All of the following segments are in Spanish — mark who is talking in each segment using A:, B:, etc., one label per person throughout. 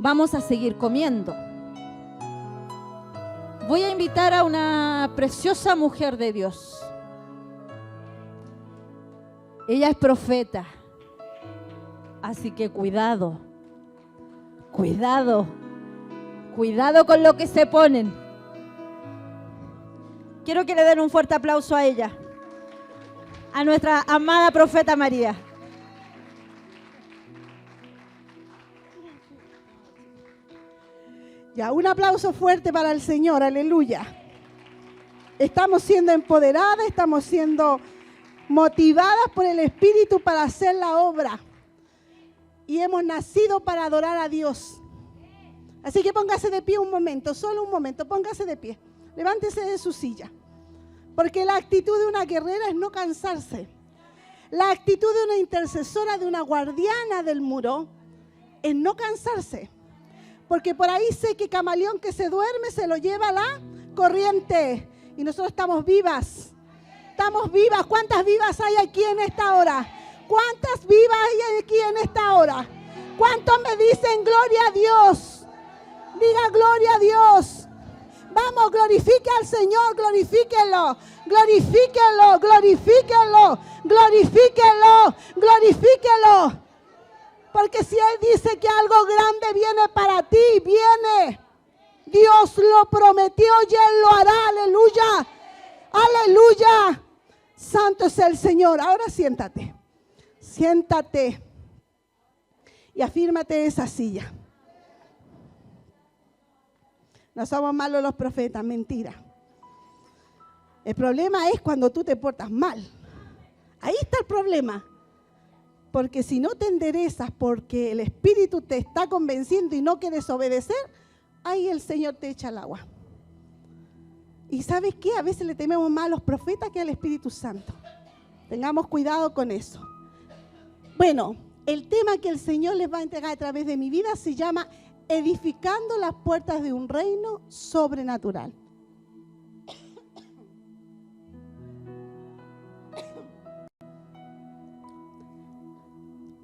A: vamos a seguir comiendo. Voy a invitar a una preciosa mujer de Dios. Ella es profeta, así que cuidado, cuidado, cuidado con lo que se ponen. Quiero que le den un fuerte aplauso a ella, a nuestra amada profeta María.
B: Ya, un aplauso fuerte para el Señor, aleluya. Estamos siendo empoderadas, estamos siendo motivadas por el Espíritu para hacer la obra. Y hemos nacido para adorar a Dios. Así que póngase de pie un momento, solo un momento, póngase de pie. Levántese de su silla. Porque la actitud de una guerrera es no cansarse. La actitud de una intercesora, de una guardiana del muro, es no cansarse. Porque por ahí sé que camaleón que se duerme se lo lleva la corriente. Y nosotros estamos vivas. Estamos vivas. ¿Cuántas vivas hay aquí en esta hora? ¿Cuántas vivas hay aquí en esta hora? ¿Cuántos me dicen gloria a Dios? Diga gloria a Dios. Vamos, glorifique al Señor, glorifíquelo, glorifíquelo, glorifíquelo, glorifíquelo, glorifíquelo. Porque si Él dice que algo grande viene para ti, viene. Dios lo prometió y Él lo hará, aleluya, aleluya. Santo es el Señor. Ahora siéntate, siéntate y afírmate esa silla. No somos malos los profetas, mentira. El problema es cuando tú te portas mal. Ahí está el problema. Porque si no te enderezas porque el Espíritu te está convenciendo y no quieres obedecer, ahí el Señor te echa al agua. Y ¿sabes qué? A veces le tememos más a los profetas que al Espíritu Santo. Tengamos cuidado con eso. Bueno, el tema que el Señor les va a entregar a través de mi vida se llama edificando las puertas de un reino sobrenatural.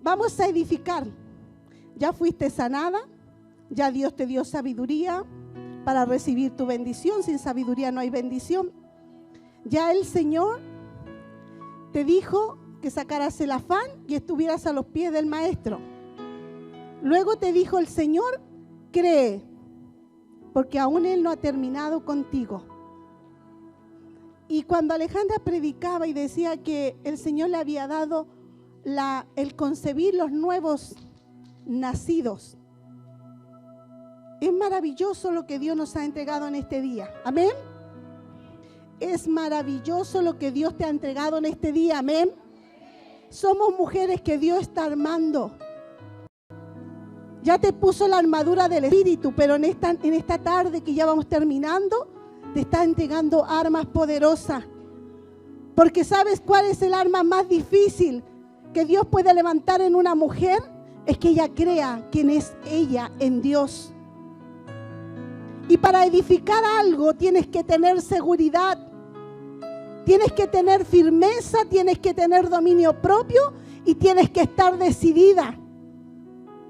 B: Vamos a edificar. Ya fuiste sanada, ya Dios te dio sabiduría para recibir tu bendición. Sin sabiduría no hay bendición. Ya el Señor te dijo que sacaras el afán y estuvieras a los pies del Maestro. Luego te dijo el Señor, cree, porque aún Él no ha terminado contigo. Y cuando Alejandra predicaba y decía que el Señor le había dado el concebir los nuevos nacidos, es maravilloso lo que Dios nos ha entregado en este día. Amén. Es maravilloso lo que Dios te ha entregado en este día. Amén. Somos mujeres que Dios está armando. Ya te puso la armadura del Espíritu, pero en esta tarde que ya vamos terminando, te está entregando armas poderosas. Porque ¿sabes cuál es el arma más difícil que Dios puede levantar en una mujer? Es que ella crea quién es ella en Dios. Y para edificar algo tienes que tener seguridad, tienes que tener firmeza, tienes que tener dominio propio y tienes que estar decidida.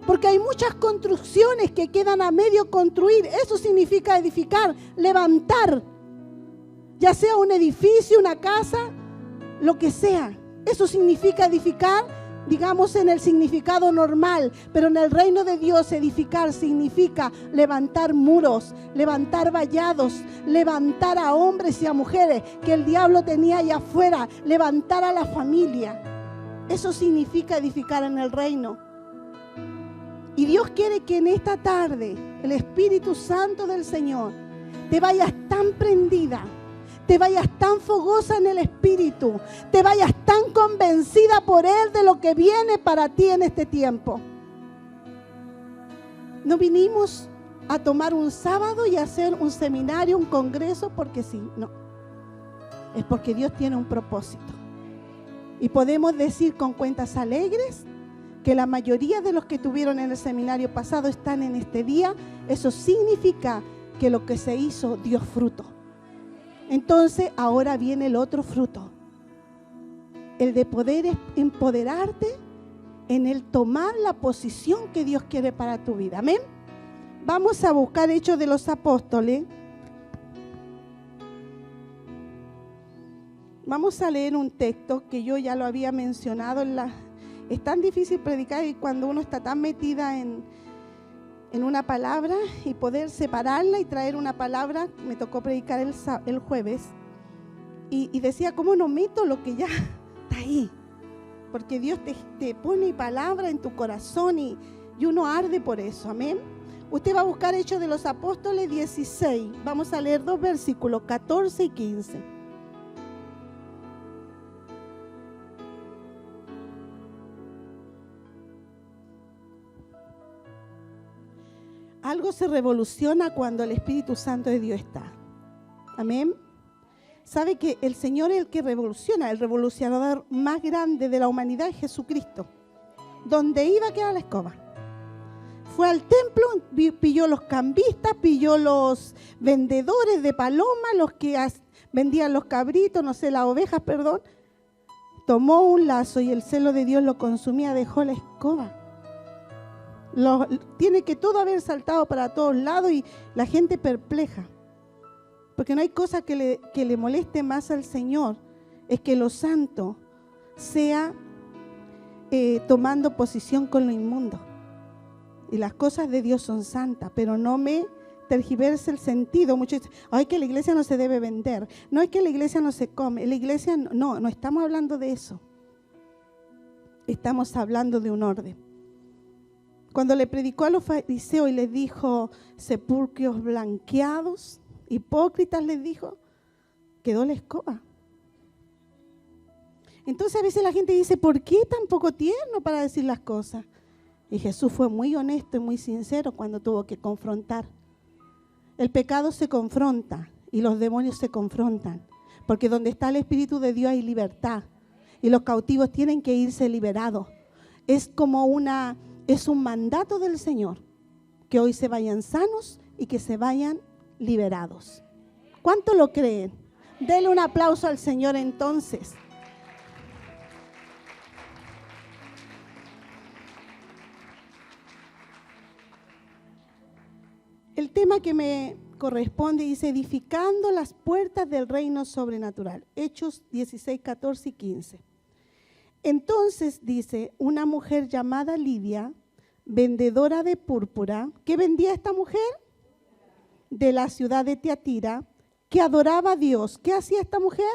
B: Porque hay muchas construcciones que quedan a medio construir. Eso significa edificar, levantar. Ya sea un edificio, una casa, lo que sea. Eso significa edificar, digamos en el significado normal. Pero en el reino de Dios edificar significa levantar muros, levantar vallados, levantar a hombres y a mujeres que el diablo tenía allá afuera, levantar a la familia. Eso significa edificar en el reino. Y Dios quiere que en esta tarde el Espíritu Santo del Señor te vayas tan prendida, te vayas tan fogosa en el Espíritu, te vayas tan convencida por Él de lo que viene para ti en este tiempo. No vinimos a tomar un sábado y a hacer un seminario, un congreso porque sí, no. Es porque Dios tiene un propósito. Y podemos decir con cuentas alegres que la mayoría de los que tuvieron en el seminario pasado están en este día. Eso significa que lo que se hizo dio fruto. Entonces ahora viene el otro fruto, el de poder empoderarte en el tomar la posición que Dios quiere para tu vida. Amén. Vamos a buscar Hechos de los Apóstoles. Vamos a leer un texto que yo ya lo había mencionado. Es tan difícil predicar y cuando uno está tan metida en una palabra y poder separarla y traer una palabra. Me tocó predicar el jueves y decía, ¿cómo no meto lo que ya está ahí? Porque Dios te pone palabra en tu corazón y uno arde por eso, amén. Usted va a buscar Hechos de los Apóstoles 16. Vamos a leer 2 versículos, 14 y 15. Algo se revoluciona cuando el Espíritu Santo de Dios está. Amén. Sabe que el Señor es el que revoluciona, el revolucionador más grande de la humanidad es Jesucristo. Donde iba quedaba la escoba. Fue al templo, pilló los cambistas, pilló los vendedores de paloma, los que vendían los cabritos, no sé, las ovejas, perdón. Tomó un lazo y el celo de Dios lo consumía, dejó la escoba. Tiene que todo haber saltado para todos lados y la gente perpleja. Porque no hay cosa que le moleste más al Señor, es que lo santo sea tomando posición con lo inmundo. Y las cosas de Dios son santas, pero no me tergiverse el sentido. Muchos dicen, ay, que la iglesia no se debe vender. No es que la iglesia no se come. La iglesia, no estamos hablando de eso. Estamos hablando de un orden. Cuando le predicó a los fariseos y les dijo, sepulcros blanqueados, hipócritas les dijo, quedó la escoba. Entonces a veces la gente dice, ¿por qué tan poco tierno para decir las cosas? Y Jesús fue muy honesto y muy sincero cuando tuvo que confrontar. El pecado se confronta y los demonios se confrontan, porque donde está el Espíritu de Dios hay libertad y los cautivos tienen que irse liberados. Es un mandato del Señor, que hoy se vayan sanos y que se vayan liberados. ¿Cuánto lo creen? Denle un aplauso al Señor entonces. El tema que me corresponde dice, edificando las puertas del reino sobrenatural. Hechos 16, 14 y 15. Entonces dice, una mujer llamada Lidia, vendedora de púrpura, ¿qué vendía esta mujer? De la ciudad de Tiatira, que adoraba a Dios. ¿Qué hacía esta mujer?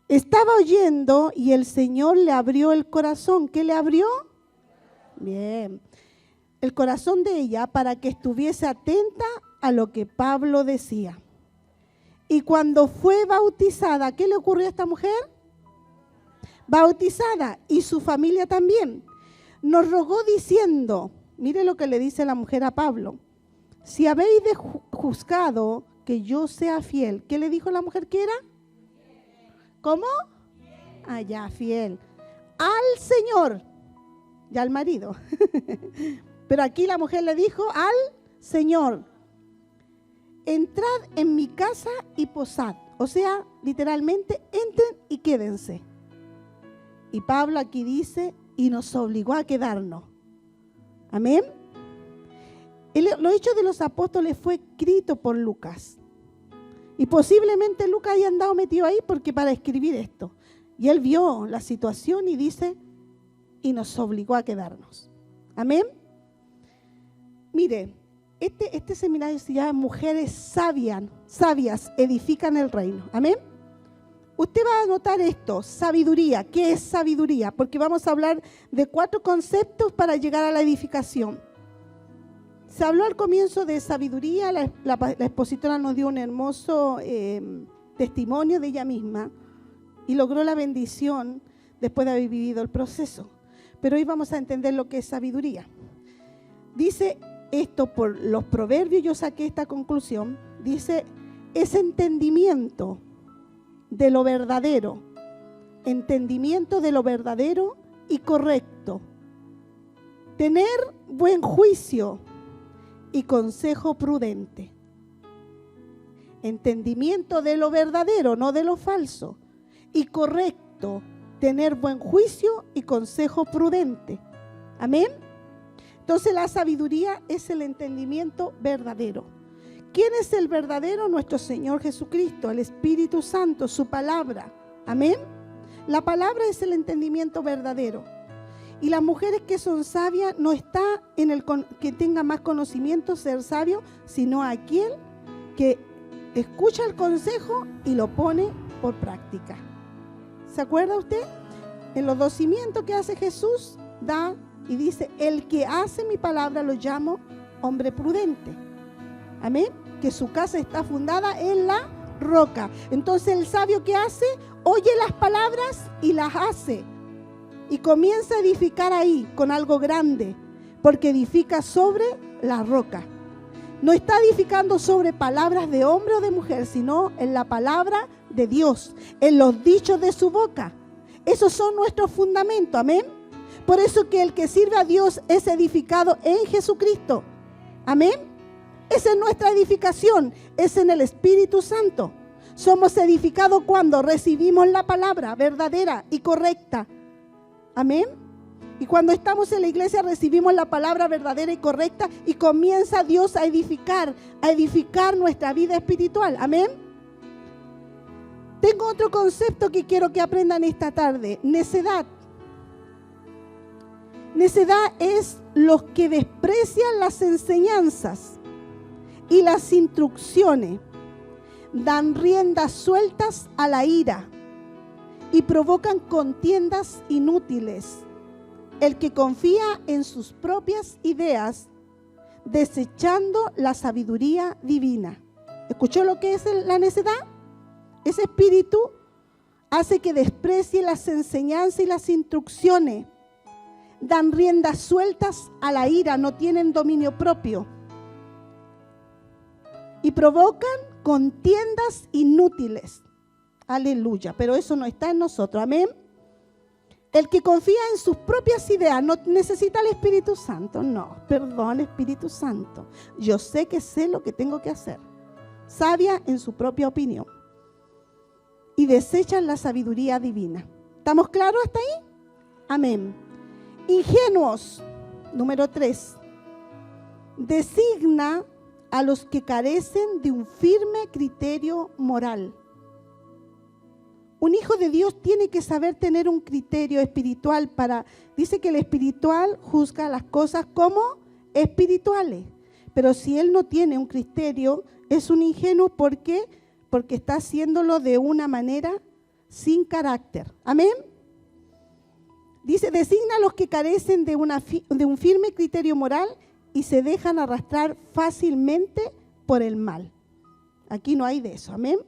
B: Estaba oyendo y el Señor le abrió el corazón. ¿Qué le abrió? Bien. El corazón de ella para que estuviese atenta a lo que Pablo decía. Y cuando fue bautizada, ¿qué le ocurrió a esta mujer? Bautizada, y su familia también. Nos rogó diciendo, mire lo que le dice la mujer a Pablo, si habéis juzgado que yo sea fiel. ¿Qué le dijo la mujer que era? ¿Cómo? Ya, fiel. Al Señor, ya al marido. Pero aquí la mujer le dijo al Señor, entrad en mi casa y posad. O sea, literalmente, entren y quédense. Y Pablo aquí dice, y nos obligó a quedarnos. Amén. Los Hechos de los Apóstoles fue escrito por Lucas. Y posiblemente Lucas haya andado metido ahí porque para escribir esto. Y él vio la situación y dice, y nos obligó a quedarnos. Amén. Mire, este seminario se llama Mujeres Sabias Edifican el Reino. Amén. Usted va a anotar esto, sabiduría. ¿Qué es sabiduría? Porque vamos a hablar de 4 conceptos para llegar a la edificación. Se habló al comienzo de sabiduría, la expositora nos dio un hermoso testimonio de ella misma y logró la bendición después de haber vivido el proceso. Pero hoy vamos a entender lo que es sabiduría. Dice esto por los proverbios, yo saqué esta conclusión, dice, es entendimiento de lo verdadero y correcto, tener buen juicio y consejo prudente. Entendimiento de lo verdadero, no de lo falso, y correcto, tener buen juicio y consejo prudente. Amén. Entonces la sabiduría es el entendimiento verdadero. ¿Quién es el verdadero? Nuestro Señor Jesucristo, el Espíritu Santo, su palabra. Amén. La palabra es el entendimiento verdadero. Y las mujeres que son sabias no está en el que tenga más conocimiento ser sabio, sino aquel que escucha el consejo y lo pone por práctica. ¿Se acuerda usted? En los 2 cimientos que hace Jesús, da y dice, el que hace mi palabra lo llamo hombre prudente. Amén. Que su casa está fundada en la roca. Entonces el sabio que hace, oye las palabras y las hace. Y comienza a edificar ahí con algo grande, porque edifica sobre la roca. No está edificando sobre palabras de hombre o de mujer, sino en la palabra de Dios, en los dichos de su boca. Esos son nuestros fundamentos, amén. Por eso que el que sirve a Dios es edificado en Jesucristo. Amén. Esa es nuestra edificación, es en el Espíritu Santo. Somos edificados cuando recibimos la palabra verdadera y correcta. Amén. Y cuando estamos en la iglesia recibimos la palabra verdadera y correcta y comienza Dios a edificar nuestra vida espiritual. Amén. Tengo otro concepto que quiero que aprendan esta tarde. Necedad. Necedad es los que desprecian las enseñanzas y las instrucciones, dan riendas sueltas a la ira y provocan contiendas inútiles. El que confía en sus propias ideas, desechando la sabiduría divina. ¿Escuchó lo que es la necedad? Ese espíritu hace que desprecie las enseñanzas y las instrucciones. Dan riendas sueltas a la ira, no tienen dominio propio. Y provocan contiendas inútiles. Aleluya, pero eso no está en nosotros, amén. El que confía en sus propias ideas no necesita el Espíritu Santo. No, perdón, Espíritu Santo. Yo sé que sé lo que tengo que hacer. Sabia en su propia opinión. Y desechan la sabiduría divina. ¿Estamos claros hasta ahí? Amén. Ingenuos, número 3. Designa a los que carecen de un firme criterio moral. Un hijo de Dios tiene que saber tener un criterio espiritual dice que el espiritual juzga las cosas como espirituales. Pero si él no tiene un criterio, es un ingenuo. ¿Por qué? Porque está haciéndolo de una manera sin carácter. Amén. Dice, designa a los que carecen de un firme criterio moral y se dejan arrastrar fácilmente por el mal. Aquí no hay de eso, amén.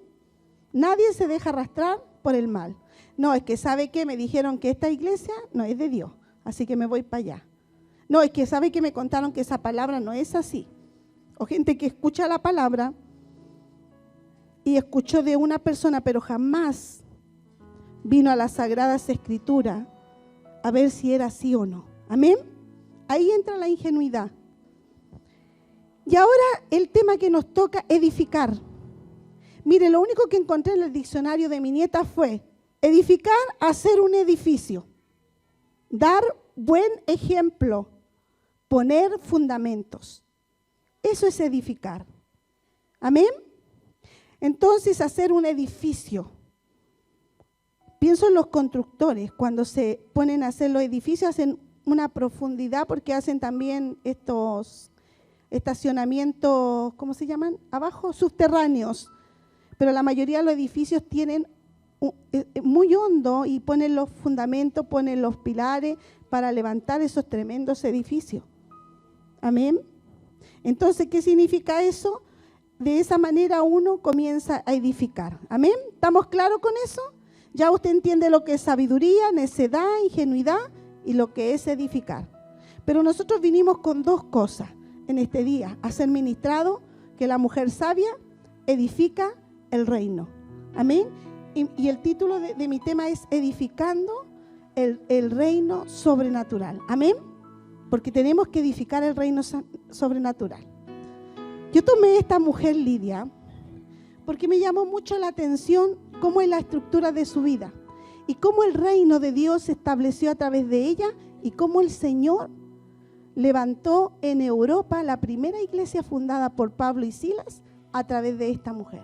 B: Nadie se deja arrastrar por el mal. No, es que ¿sabe qué? Me dijeron que esta iglesia no es de Dios, así que me voy para allá. No, es que ¿sabe qué? Me contaron que esa palabra no es así. O gente que escucha la palabra y escuchó de una persona, pero jamás vino a las Sagradas Escrituras a ver si era así o no. Amén. Ahí entra la ingenuidad. Y ahora el tema que nos toca, edificar. Mire, lo único que encontré en el diccionario de mi nieta fue edificar, hacer un edificio, dar buen ejemplo, poner fundamentos. Eso es edificar. Amén. Entonces, hacer un edificio. Pienso en los constructores, cuando se ponen a hacer los edificios, hacen una profundidad porque hacen también estos estacionamientos, ¿cómo se llaman? Abajo, subterráneos. Pero la mayoría de los edificios tienen muy hondo y ponen los fundamentos, ponen los pilares para levantar esos tremendos edificios. Amén. Entonces, ¿qué significa eso? De esa manera uno comienza a edificar. Amén. ¿Estamos claros con eso? Ya usted entiende lo que es sabiduría, necedad, ingenuidad y lo que es edificar. Pero nosotros vinimos con 2 cosas en este día, a ser ministrado, que la mujer sabia edifica el reino. Amén. Y el título de mi tema es edificando el reino sobrenatural. Amén. Porque tenemos que edificar el reino sobrenatural. Yo tomé esta mujer Lidia porque me llamó mucho la atención cómo es la estructura de su vida y cómo el reino de Dios se estableció a través de ella y cómo el Señor levantó en Europa la primera iglesia fundada por Pablo y Silas a través de esta mujer.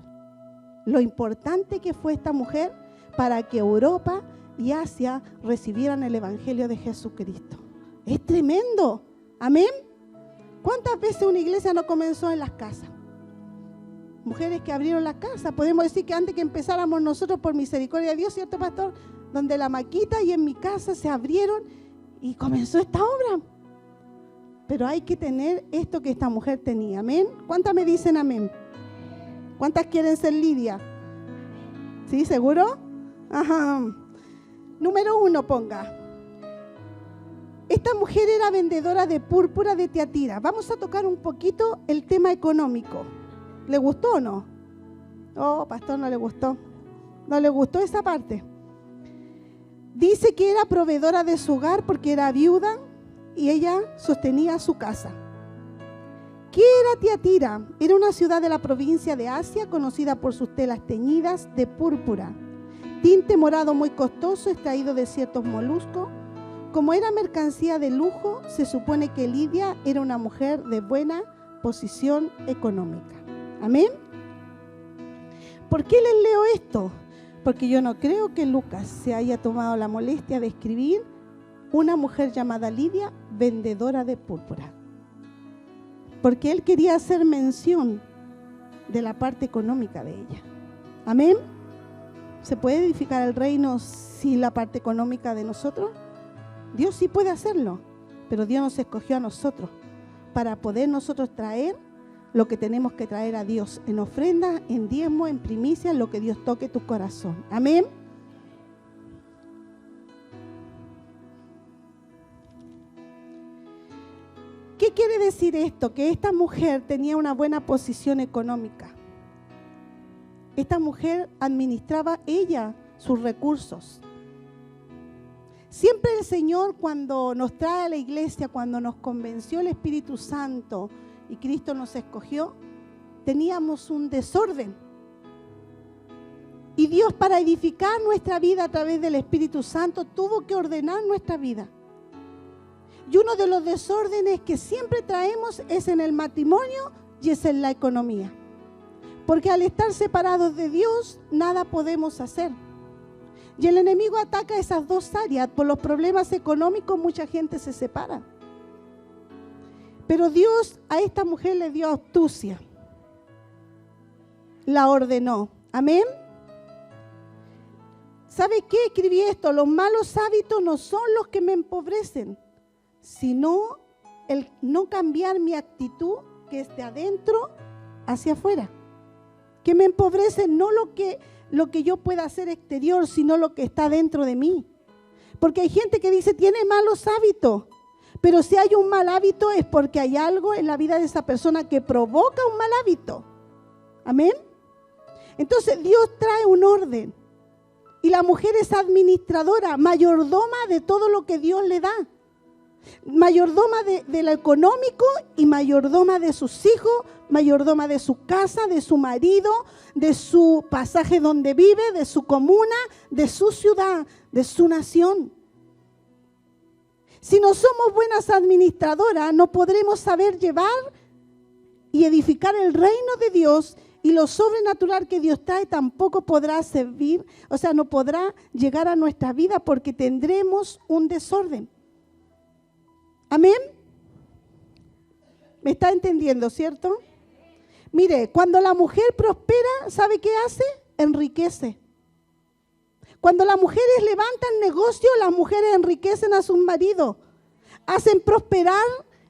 B: Lo importante que fue esta mujer para que Europa y Asia recibieran el Evangelio de Jesucristo. Es tremendo. Amén. ¿Cuántas veces una iglesia no comenzó en las casas? Mujeres que abrieron la casa. Podemos decir que antes que empezáramos nosotros, por misericordia de Dios, ¿cierto, pastor? Donde la maquita y en mi casa se abrieron y comenzó esta obra. Pero hay que tener esto que esta mujer tenía. Amén. ¿Cuántas me dicen amén? ¿Cuántas quieren ser Lidia? ¿Sí? ¿Seguro? Ajá. Número 1, ponga. Esta mujer era vendedora de púrpura de Tiatira. Vamos a tocar un poquito el tema económico. ¿Le gustó o no? Oh, pastor, no le gustó. No le gustó esa parte. Dice que era proveedora de su hogar porque era viuda y ella sostenía su casa. ¿Qué era Tiatira? Era una ciudad de la provincia de Asia conocida por sus telas teñidas de púrpura, tinte morado muy costoso extraído de ciertos moluscos. Como era mercancía de lujo, se supone que Lidia era una mujer de buena posición económica. Amén. ¿Por qué les leo esto? Porque yo no creo que Lucas se haya tomado la molestia de escribir una mujer llamada Lidia, vendedora de púrpura. Porque él quería hacer mención de la parte económica de ella. Amén. ¿Se puede edificar el reino sin la parte económica de nosotros? Dios sí puede hacerlo, pero Dios nos escogió a nosotros para poder nosotros traer lo que tenemos que traer a Dios, en ofrenda, en diezmo, en primicia, lo que Dios toque tu corazón. Amén. ¿Qué quiere decir esto? Que esta mujer tenía una buena posición económica. Esta mujer administraba ella sus recursos. Siempre el Señor, cuando nos trae a la iglesia, cuando nos convenció el Espíritu Santo y Cristo nos escogió, teníamos un desorden. Y Dios, para edificar nuestra vida a través del Espíritu Santo, tuvo que ordenar nuestra vida. Y uno de los desórdenes que siempre traemos es en el matrimonio y es en la economía. Porque al estar separados de Dios, nada podemos hacer. Y el enemigo ataca esas dos áreas. Por los problemas económicos, mucha gente se separa. Pero Dios a esta mujer le dio astucia. La ordenó. Amén. ¿Sabe qué? Escribí esto. Los malos hábitos no son los que me empobrecen, sino el no cambiar mi actitud, que es de adentro hacia afuera. Que me empobrece no lo que yo pueda hacer exterior, sino lo que está dentro de mí. Porque hay gente que dice, tiene malos hábitos. Pero si hay un mal hábito es porque hay algo en la vida de esa persona que provoca un mal hábito. Amén. Entonces Dios trae un orden. Y la mujer es administradora, mayordoma de todo lo que Dios le da. Mayordoma de lo económico y mayordoma de sus hijos, mayordoma de su casa, de su marido, de su pasaje donde vive, de su comuna, de su ciudad, de su nación. Si no somos buenas administradoras, no podremos saber llevar y edificar el reino de Dios, y lo sobrenatural que Dios trae tampoco podrá servir, o sea, no podrá llegar a nuestra vida porque tendremos un desorden. Amén. ¿Me está entendiendo, cierto? Mire, cuando la mujer prospera, ¿sabe qué hace? Enriquece. Cuando las mujeres levantan negocio, las mujeres enriquecen a sus maridos. Hacen prosperar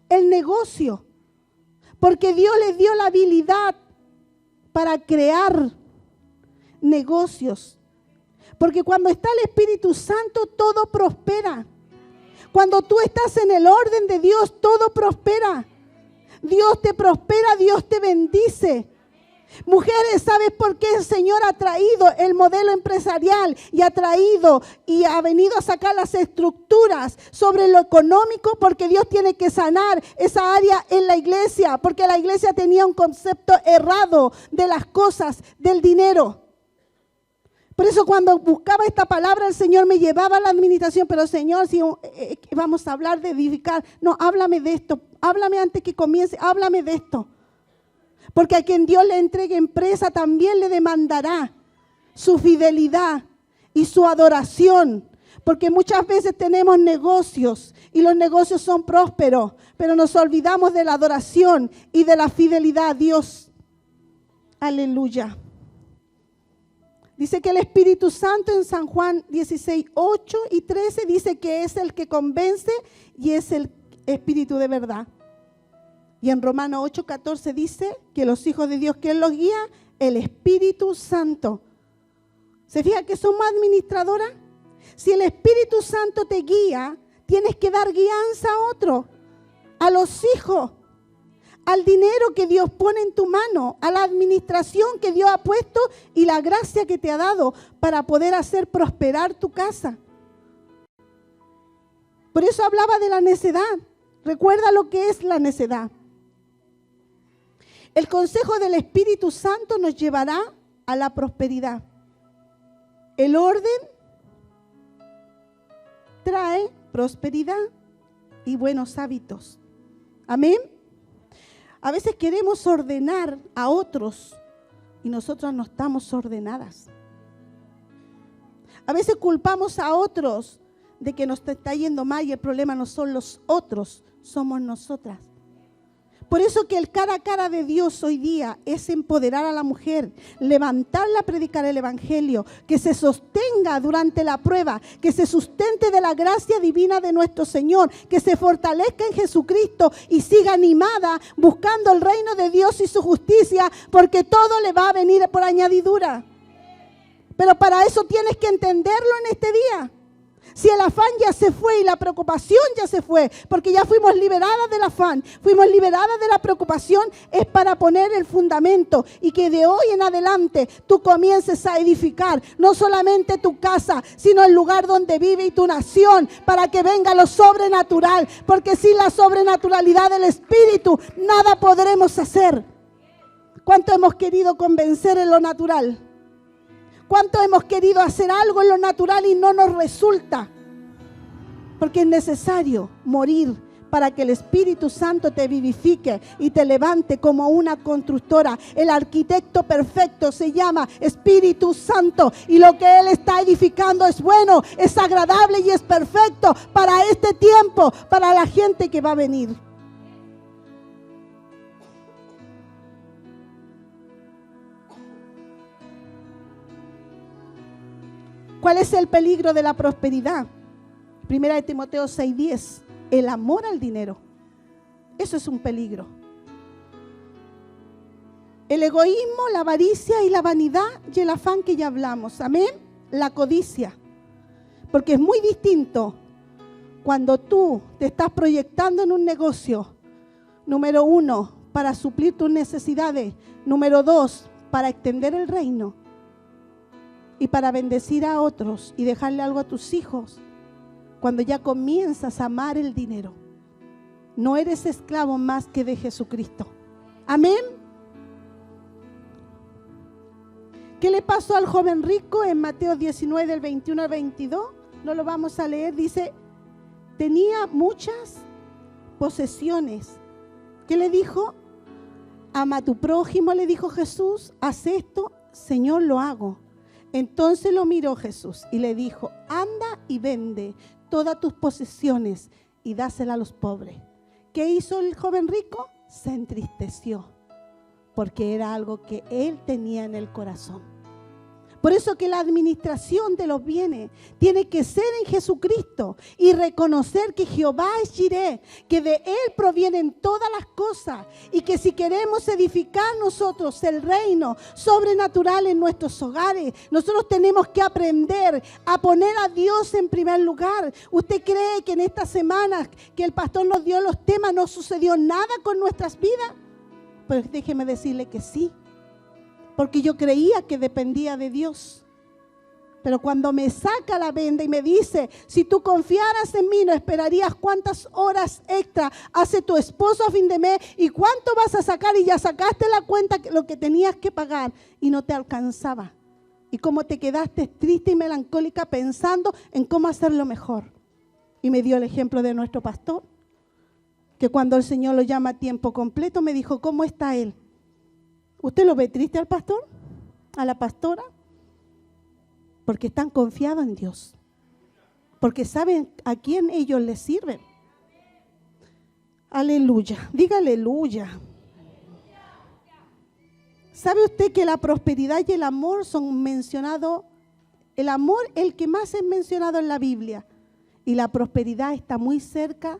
B: el negocio. Porque Dios les dio la habilidad para crear negocios. Porque cuando está el Espíritu Santo, todo prospera. Cuando tú estás en el orden de Dios, todo prospera. Dios te prospera, Dios te bendice. Mujeres, ¿sabes por qué el Señor ha traído el modelo empresarial y ha traído y ha venido a sacar las estructuras sobre lo económico? Porque Dios tiene que sanar esa área en la iglesia, porque la iglesia tenía un concepto errado de las cosas, del dinero. Por eso cuando buscaba esta palabra, el Señor me llevaba a la administración. Pero Señor, si vamos a hablar de edificar, no, háblame de esto. Háblame antes que comience, háblame de esto. Porque a quien Dios le entregue empresa también le demandará su fidelidad y su adoración. Porque muchas veces tenemos negocios y los negocios son prósperos, pero nos olvidamos de la adoración y de la fidelidad a Dios. Aleluya. Dice que el Espíritu Santo en San Juan 16, 8 y 13 dice que es el que convence y es el Espíritu de verdad. Y en Romanos 8, 14 dice que los hijos de Dios, ¿quién los guía? El Espíritu Santo. ¿Se fija que somos administradoras? Si el Espíritu Santo te guía, tienes que dar guianza a otro, a los hijos, al dinero que Dios pone en tu mano, a la administración que Dios ha puesto y la gracia que te ha dado para poder hacer prosperar tu casa. Por eso hablaba de la necedad. Recuerda lo que es la necedad. El consejo del Espíritu Santo nos llevará a la prosperidad. El orden trae prosperidad y buenos hábitos. Amén. A veces queremos ordenar a otros y nosotras no estamos ordenadas. A veces culpamos a otros de que nos está yendo mal y el problema no son los otros, somos nosotras. Por eso que el cara a cara de Dios hoy día es empoderar a la mujer, levantarla a predicar el Evangelio, que se sostenga durante la prueba, que se sustente de la gracia divina de nuestro Señor, que se fortalezca en Jesucristo y siga animada buscando el reino de Dios y su justicia, porque todo le va a venir por añadidura. Pero para eso tienes que entenderlo en este día. Si el afán ya se fue y la preocupación ya se fue, porque ya fuimos liberadas del afán, fuimos liberadas de la preocupación, es para poner el fundamento y que de hoy en adelante tú comiences a edificar no solamente tu casa, sino el lugar donde vive y tu nación, para que venga lo sobrenatural, porque sin la sobrenaturalidad del Espíritu nada podremos hacer. ¿Cuánto hemos querido convencer en lo natural? ¿Cuánto hemos querido hacer algo en lo natural y no nos resulta? Porque es necesario morir para que el Espíritu Santo te vivifique y te levante como una constructora. El arquitecto perfecto se llama Espíritu Santo y lo que Él está edificando es bueno, es agradable y es perfecto para este tiempo, para la gente que va a venir. ¿Cuál es el peligro de la prosperidad? Primera de Timoteo 6:10. El amor al dinero. Eso es un peligro. El egoísmo, la avaricia y la vanidad y el afán que ya hablamos. Amén. La codicia. Porque es muy distinto cuando tú te estás proyectando en un negocio. Número 1, para suplir tus necesidades. Número 2, para extender el reino. Y para bendecir a otros y dejarle algo a tus hijos, cuando ya comienzas a amar el dinero. No eres esclavo más que de Jesucristo. Amén. ¿Qué le pasó al joven rico en Mateo 19, del 21 al 22? No lo vamos a leer. Dice, tenía muchas posesiones. ¿Qué le dijo? Ama a tu prójimo, le dijo Jesús. Haz esto, Señor, lo hago. Entonces lo miró Jesús y le dijo, anda y vende todas tus posesiones y dásela a los pobres. ¿Qué hizo el joven rico? Se entristeció porque era algo que él tenía en el corazón. Por eso que la administración de los bienes tiene que ser en Jesucristo y reconocer que Jehová es Jireh, que de Él provienen todas las cosas y que si queremos edificar nosotros el reino sobrenatural en nuestros hogares, nosotros tenemos que aprender a poner a Dios en primer lugar. ¿Usted cree que en estas semanas que el pastor nos dio los temas no sucedió nada con nuestras vidas? Pues déjeme decirle que sí. Porque yo creía que dependía de Dios. Pero cuando me saca la venda y me dice, si tú confiaras en mí, no esperarías cuántas horas extra hace tu esposo a fin de mes y cuánto vas a sacar y ya sacaste la cuenta, lo que tenías que pagar y no te alcanzaba. y cómo te quedaste triste y melancólica pensando en cómo hacerlo mejor. Y me dio el ejemplo de nuestro pastor, que cuando el Señor lo llama a tiempo completo, me dijo, ¿cómo está él? ¿Usted lo ve triste al pastor? ¿A la pastora? Porque están confiados en Dios. Porque saben a quién ellos les sirven. Aleluya. Diga aleluya. ¿Sabe usted que la prosperidad y el amor son mencionados? El amor, el que más es mencionado en la Biblia. Y la prosperidad está muy cerca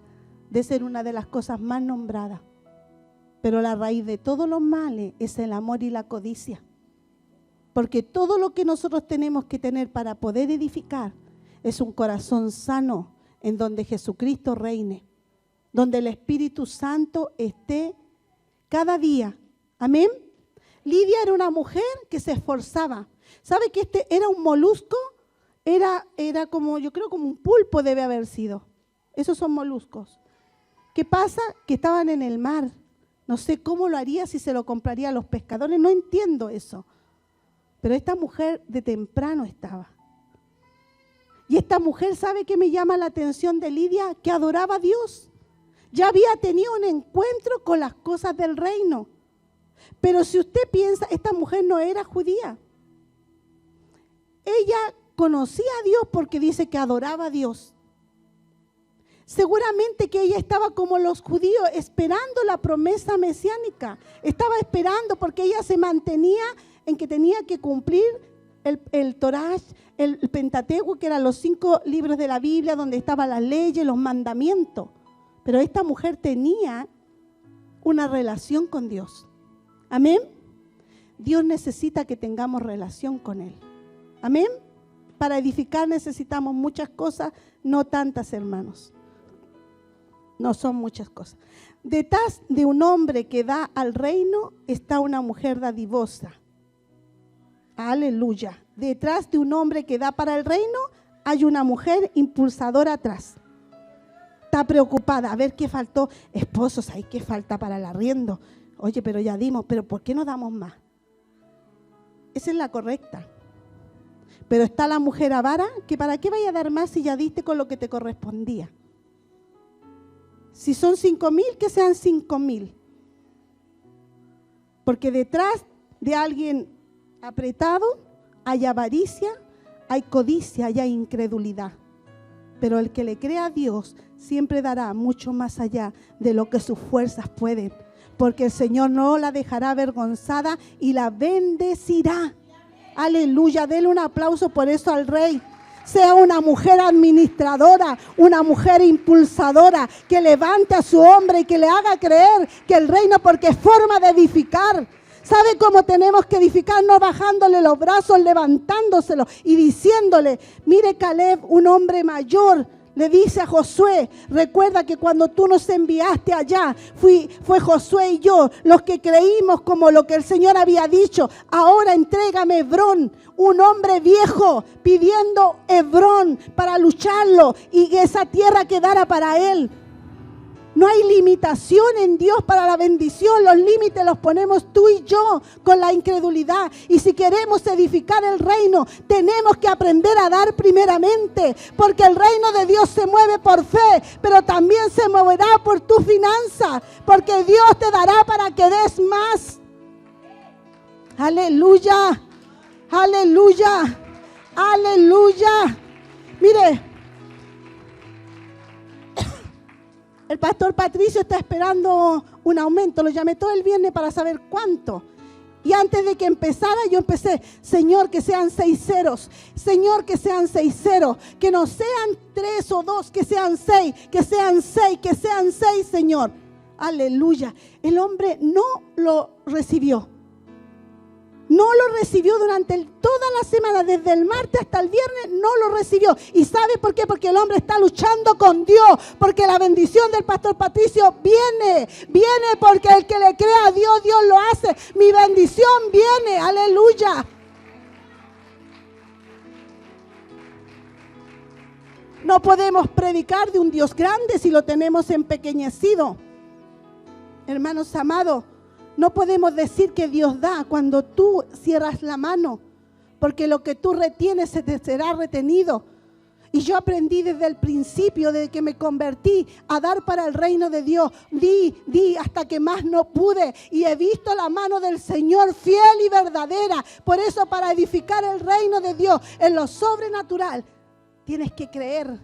B: de ser una de las cosas más nombradas. Pero la raíz de todos los males es el amor y la codicia. Porque todo lo que nosotros tenemos que tener para poder edificar es un corazón sano en donde Jesucristo reine. Donde el Espíritu Santo esté cada día. Amén. Lidia era una mujer que se esforzaba. ¿Sabe que este era un molusco? Era como, yo creo como un pulpo debe haber sido. Esos son moluscos. ¿Qué pasa? Que estaban en el mar. No sé cómo lo haría, si se lo compraría a los pescadores. No entiendo eso. Pero esta mujer de temprano estaba. Y esta mujer, ¿sabe qué me llama la atención de Lidia? Que adoraba a Dios. Ya había tenido un encuentro con las cosas del reino. Pero si usted piensa, esta mujer no era judía. Ella conocía a Dios porque dice que adoraba a Dios. Seguramente que ella estaba como los judíos esperando la promesa mesiánica. Estaba esperando porque ella se mantenía en que tenía que cumplir el Torah, el Pentateuco, que eran los 5 libros de la Biblia donde estaban las leyes, los mandamientos. Pero esta mujer tenía una relación con Dios. Amén. Dios necesita que tengamos relación con Él. Amén. Para edificar necesitamos muchas cosas, no tantas, hermanos. No son muchas cosas. Detrás de un hombre que da al reino está una mujer dadivosa. Aleluya. Detrás de un hombre que da para el reino hay una mujer impulsadora atrás. Está preocupada. A ver qué faltó. Esposos, ¿hay qué falta para el arriendo? Oye, pero ya dimos. ¿Pero por qué no damos más? Esa es la correcta. Pero está la mujer avara, que ¿para qué vaya a dar más si ya diste con lo que te correspondía? Si son 5,000, que sean 5,000. Porque detrás de alguien apretado hay avaricia, hay codicia y hay incredulidad. Pero el que le crea a Dios siempre dará mucho más allá de lo que sus fuerzas pueden. Porque el Señor no la dejará avergonzada y la bendecirá. Aleluya, denle un aplauso por eso al Rey. Sea una mujer administradora, una mujer impulsadora, que levante a su hombre y que le haga creer que el reino, porque es forma de edificar. ¿Sabe cómo tenemos que edificar? No bajándole los brazos, levantándoselos y diciéndole, mire Caleb, un hombre mayor, le dice a Josué, recuerda que cuando tú nos enviaste allá, fue Josué y yo los que creímos como lo que el Señor había dicho. Ahora entrégame Hebrón, un hombre viejo pidiendo Hebrón para lucharlo y que esa tierra quedara para él. No hay limitación en Dios para la bendición. Los límites los ponemos tú y yo con la incredulidad. Y si queremos edificar el reino, tenemos que aprender a dar primeramente. Porque el reino de Dios se mueve por fe, pero también se moverá por tu finanza. Porque Dios te dará para que des más. Aleluya, aleluya, aleluya. Mire. El pastor Patricio está esperando un aumento. Lo llamé todo el viernes para saber cuánto. Y antes de que empezara, yo empecé, Señor, que sean 6 ceros. Señor, que sean 6 ceros. Que no sean 3 o 2, que sean 6. Que sean 6, que sean 6, Señor. Aleluya. El hombre no lo recibió. No lo recibió durante toda la semana, desde el martes hasta el viernes, no lo recibió. ¿Y sabe por qué? Porque el hombre está luchando con Dios, porque la bendición del pastor Patricio viene porque el que le crea a Dios, Dios lo hace. Mi bendición viene, aleluya. No podemos predicar de un Dios grande si lo tenemos empequeñecido. Hermanos amados, no podemos decir que Dios da cuando tú cierras la mano. porque lo que tú retienes se te será retenido. Y yo aprendí desde el principio, desde que me convertí, a dar para el reino de Dios. Di hasta que más no pude. Y he visto la mano del Señor fiel y verdadera. Por eso, para edificar el reino de Dios en lo sobrenatural, tienes que creer.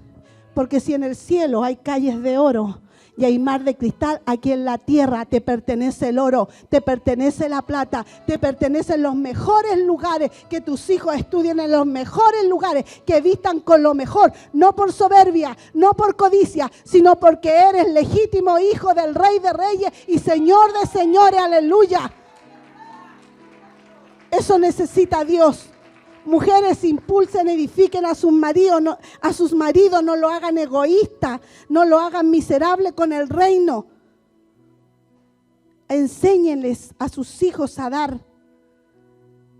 B: Porque si en el cielo hay calles de oro y hay mar de cristal, aquí en la tierra te pertenece el oro, te pertenece la plata, te pertenecen los mejores lugares, que tus hijos estudien en los mejores lugares, que vistan con lo mejor, no por soberbia, no por codicia, sino porque eres legítimo hijo del Rey de Reyes y Señor de Señores, aleluya. Eso necesita Dios. Mujeres, impulsen, edifiquen a sus maridos, no lo hagan egoísta, no lo hagan miserable con el reino. Enséñenles a sus hijos a dar.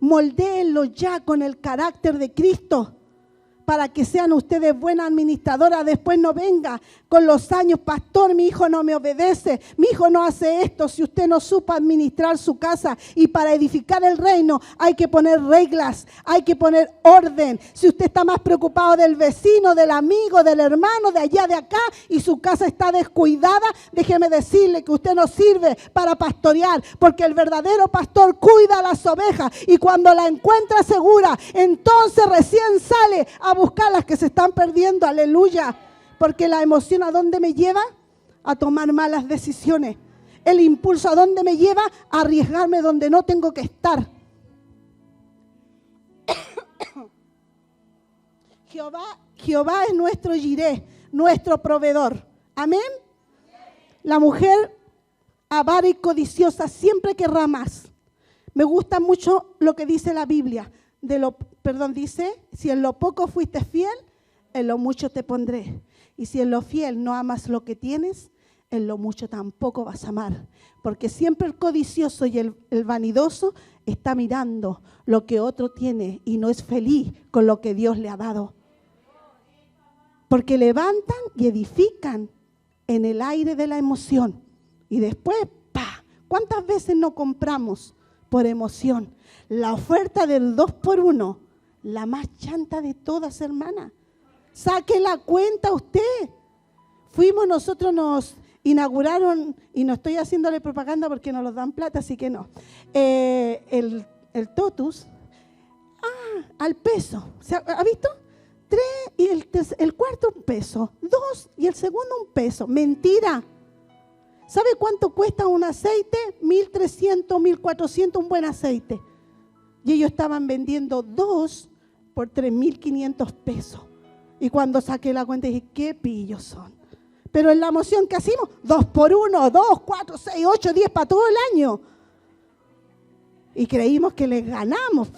B: Moldéenlos ya con el carácter de Cristo, para que sean ustedes buenas administradoras. Después no venga con los años, pastor, mi hijo no me obedece, mi hijo no hace esto. Si usted no supo administrar su casa, y para edificar el reino hay que poner reglas, hay que poner orden. Si usted está más preocupado del vecino, del amigo, del hermano, de allá, de acá, y su casa está descuidada, déjeme decirle que usted no sirve para pastorear, porque el verdadero pastor cuida a las ovejas, y cuando la encuentra segura, entonces recién sale a buscar las que se están perdiendo, aleluya. Porque la emoción, ¿a dónde me lleva? A tomar malas decisiones. El impulso, ¿a dónde me lleva? A arriesgarme donde no tengo que estar. Jehová es nuestro Jireh, nuestro proveedor. Amén. La mujer avara y codiciosa siempre querrá más. Me gusta mucho lo que dice la Biblia. Dice, si en lo poco fuiste fiel, en lo mucho te pondré. Y si en lo fiel no amas lo que tienes, en lo mucho tampoco vas a amar. Porque siempre el codicioso y el vanidoso está mirando lo que otro tiene y no es feliz con lo que Dios le ha dado. Porque levantan y edifican en el aire de la emoción. Y después, ¡pa! ¿Cuántas veces no compramos por emoción? La oferta del 2x1, la más chanta de todas, hermana. Saque la cuenta usted. Nosotros nos inauguraron, y no estoy haciéndole propaganda porque no nos dan plata, así que no. El Totus, al peso. ¿Ha visto? 3 y el cuarto un peso, 2 y el segundo un peso. Mentira. ¿Sabe cuánto cuesta un aceite? 1.300, 1.400, un buen aceite. Y ellos estaban vendiendo 2 por 3.500 pesos. Y cuando saqué la cuenta dije, qué pillos son. Pero en la emoción que hacemos, 2x1, 2, 4, 6, 8, 10 para todo el año. Y creímos que les ganamos.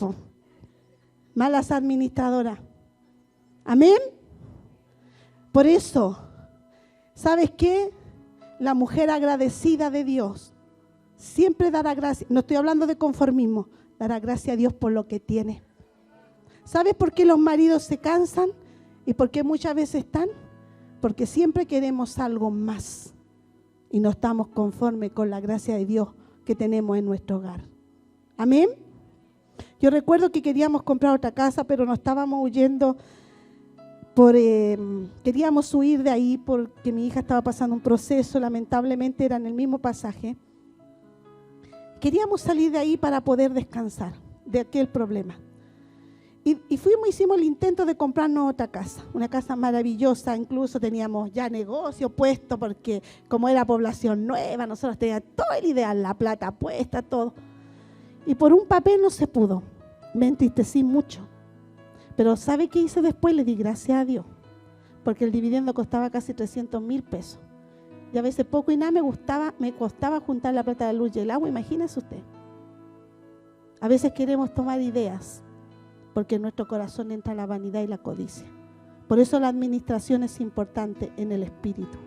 B: Malas administradoras. Amén. Por eso, ¿sabes qué? La mujer agradecida de Dios siempre dará gracias. No estoy hablando de conformismo. Dará gracias a Dios por lo que tiene. ¿Sabes por qué los maridos se cansan? ¿Y por qué muchas veces están? Porque siempre queremos algo más. Y no estamos conformes con la gracia de Dios que tenemos en nuestro hogar. Amén. Yo recuerdo que queríamos comprar otra casa, pero nos estábamos huyendo. Queríamos huir de ahí porque mi hija estaba pasando un proceso. Lamentablemente era en el mismo pasaje. Queríamos salir de ahí para poder descansar de aquel problema. Y hicimos el intento de comprarnos otra casa, una casa maravillosa, incluso teníamos ya negocio puesto porque como era población nueva, nosotros teníamos todo el ideal, la plata puesta, todo. Y por un papel no se pudo, me entristecí mucho. Pero ¿sabe qué hice después? Le di gracias a Dios, porque el dividendo costaba casi 300.000 pesos. Y a veces poco y nada me costaba juntar la plata de la luz y el agua, imagínese usted. A veces queremos tomar ideas, porque en nuestro corazón entra la vanidad y la codicia. Por eso la administración es importante en el espíritu.